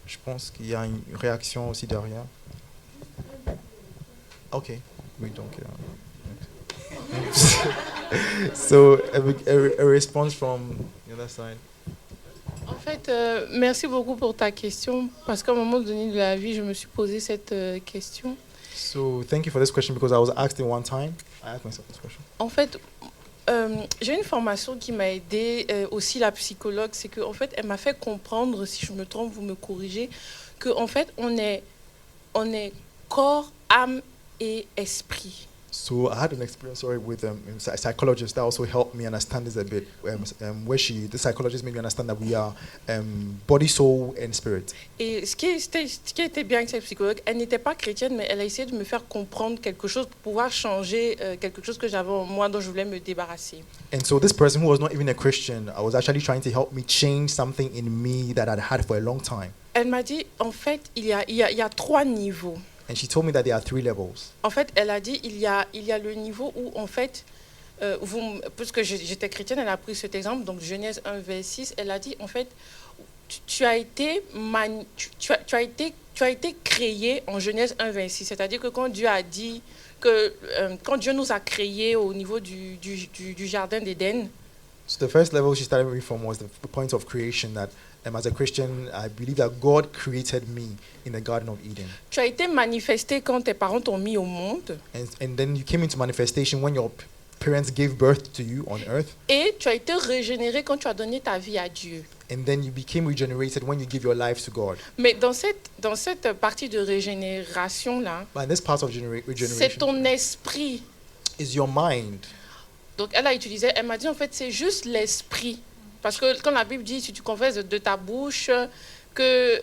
Je pense qu'il y a une réaction aussi derrière. Okay, we don't care. So a response from the other side. En fait, merci beaucoup pour ta question parce qu'à un moment donné de la vie, je me suis posé cette question. So thank you for this question because I was asked it one time. I asked myself this question. En fait, j'ai une formation qui m'a aidé aussi la psychologue, c'est que en fait, elle m'a fait comprendre, si je me trompe, vous me corrigez, que en fait, on est corps, âme et esprit. So I had an experience with a psychologist that also helped me understand this a bit. The psychologist made me understand that we are body, soul, and spirit. Et ce qui était bien avec cette psychologue, elle n'était pas chrétienne, mais elle a essayé de me faire comprendre quelque chose pour pouvoir changer quelque chose que j'avais en moi dont je voulais me débarrasser. And so this person who was not even a Christian, I was actually trying to help me change something in me that I'd had for a long time. Elle m'a dit, en fait, il y a 3 niveaux. And she told me that there are 3 levels. En fait, elle a dit il y a le niveau où en fait puisque j'étais chrétienne, elle a pris cet exemple, donc Genèse 1 verset 6, elle a dit en fait tu as été créé en Genèse 1 verset 6, c'est-à-dire que quand Dieu a dit que quand Dieu nous a créés au niveau du jardin d'Éden. So the first level she started me from was the point of creation, that as a Christian, I believe that God created me in the Garden of Eden. Tu as été manifesté quand tes parents t'ont mis au monde. And then you came into manifestation when your parents gave birth to you on earth. Et tu as été régénéré quand tu as donné ta vie à Dieu. And then you became regenerated when you give your life to God. Mais dans cette partie de régénération là, But in this part of regeneration, c'est ton esprit. Is your mind. Donc elle m'a dit en fait c'est juste l'esprit. Parce que quand la Bible dit, si tu confesses de ta bouche que...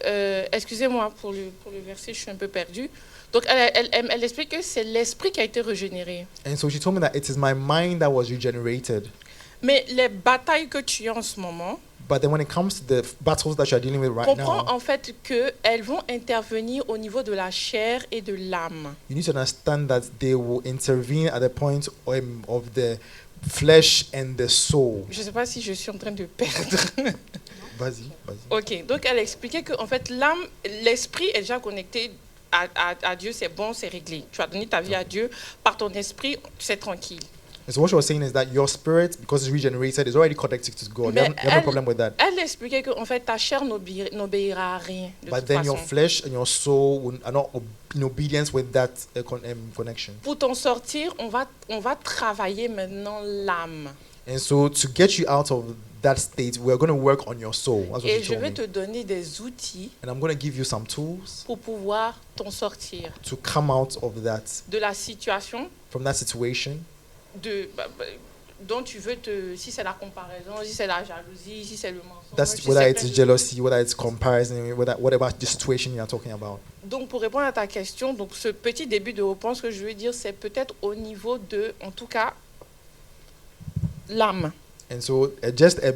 excusez-moi pour le verset, je suis un peu perdue. Donc, elle explique que c'est l'esprit qui a été régénéré. And so she told me that it is my mind that was regenerated. Mais les batailles que tu as en ce moment... But then when it comes to the battles that you are dealing with right now... comprends en fait qu'elles vont intervenir au niveau de la chair et de l'âme. You need to understand that they will intervene at the point of the flesh and the soul. Je ne sais pas si je suis en train de perdre. Vas-y. Ok, donc elle expliquait que en fait l'âme, l'esprit est déjà connecté à Dieu, c'est bon, c'est réglé. Tu as donné ta vie à Dieu, par ton esprit, c'est tranquille. And so what she was saying is that your spirit, because it's regenerated, is already connected to God. You have no problem with that. Elle expliquait que en fait ta chair n'obéira à rien. But then your flesh and your soul are not in obedience with that connection. Pour t'en sortir, on va travailler maintenant l'âme. And so to get you out of that state, we are going to work on your soul. That's what Et she je told vais me. te donner des outils. And I'm going to give you some tools pour pouvoir t'en sortir. To come out of that. De la situation. From that situation. Dont tu veux si c'est la comparaison, si c'est la jalousie, si c'est le mensonge. That's whether it's jealousy, whether it's comparison, whatever the situation you're talking about. Donc pour répondre à ta question, donc ce petit début de réponse que je veux dire, c'est peut-être au niveau de, en tout cas, l'âme. And so just a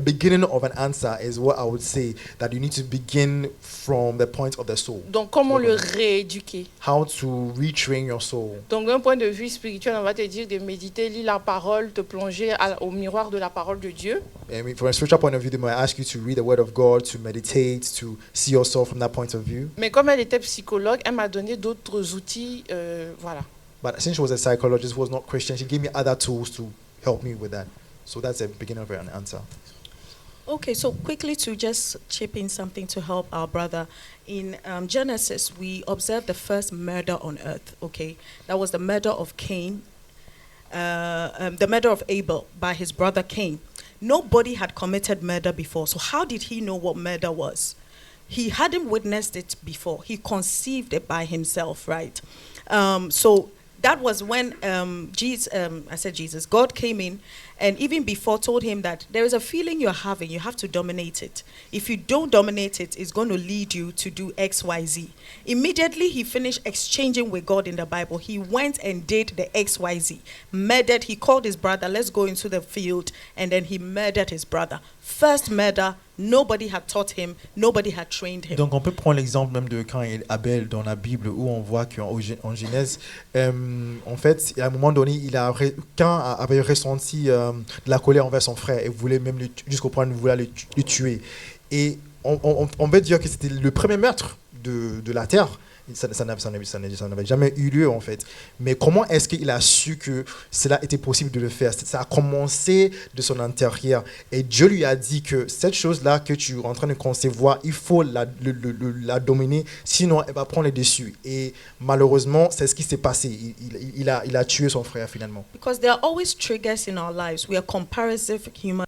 beginning of an answer is what I would say, that you need to begin from the point of the soul. Donc comment le rééduquer? How to retrain your soul. Donc d'un point de vue spirituel, on va te dire de méditer, lire la parole, te plonger au miroir de la parole de Dieu. I mean, from a spiritual point of view, they might ask you to read the word of God, to meditate, to see yourself from that point of view. Mais comme elle était psychologue, elle m'a donné d'autres outils, voilà. But since she was a psychologist who was not Christian, she gave me other tools to help me with that. So that's the beginning of an answer. Okay, so quickly to just chip in something to help our brother. In Genesis, we observed the first murder on earth, okay? That was the murder of Cain, the murder of Abel by his brother Cain. Nobody had committed murder before, so how did he know what murder was? He hadn't witnessed it before. He conceived it by himself, right? So that was when God came in and even before told him that there is a feeling you're having, you have to dominate it. If you don't dominate it, it's going to lead you to do X, Y, Z. Immediately he finished exchanging with God in the Bible, he went and did the X, Y, Z. Murdered, he called his brother, let's go into the field, and then he murdered his brother. First murder, nobody had taught him, nobody had trained him. Donc on peut prendre l'exemple même de Cain et Abel dans la Bible, où on voit qu'en Genèse, en fait, à un moment donné, Cain avait ressenti de la colère envers son frère et voulait même jusqu'au point de vouloir le tuer. Et on peut dire que c'était le premier meurtre de la terre. Ça n'avait jamais eu lieu en fait. Mais comment est-ce qu'il a su que cela était possible de le faire? Ça a commencé de son intérieur. Et Dieu lui a dit que cette chose-là que tu es en train de concevoir, il faut la dominer, sinon elle va prendre le dessus. Et malheureusement, c'est ce qui s'est passé. Il a tué son frère finalement. Because there are always triggers in our lives. We are comparative human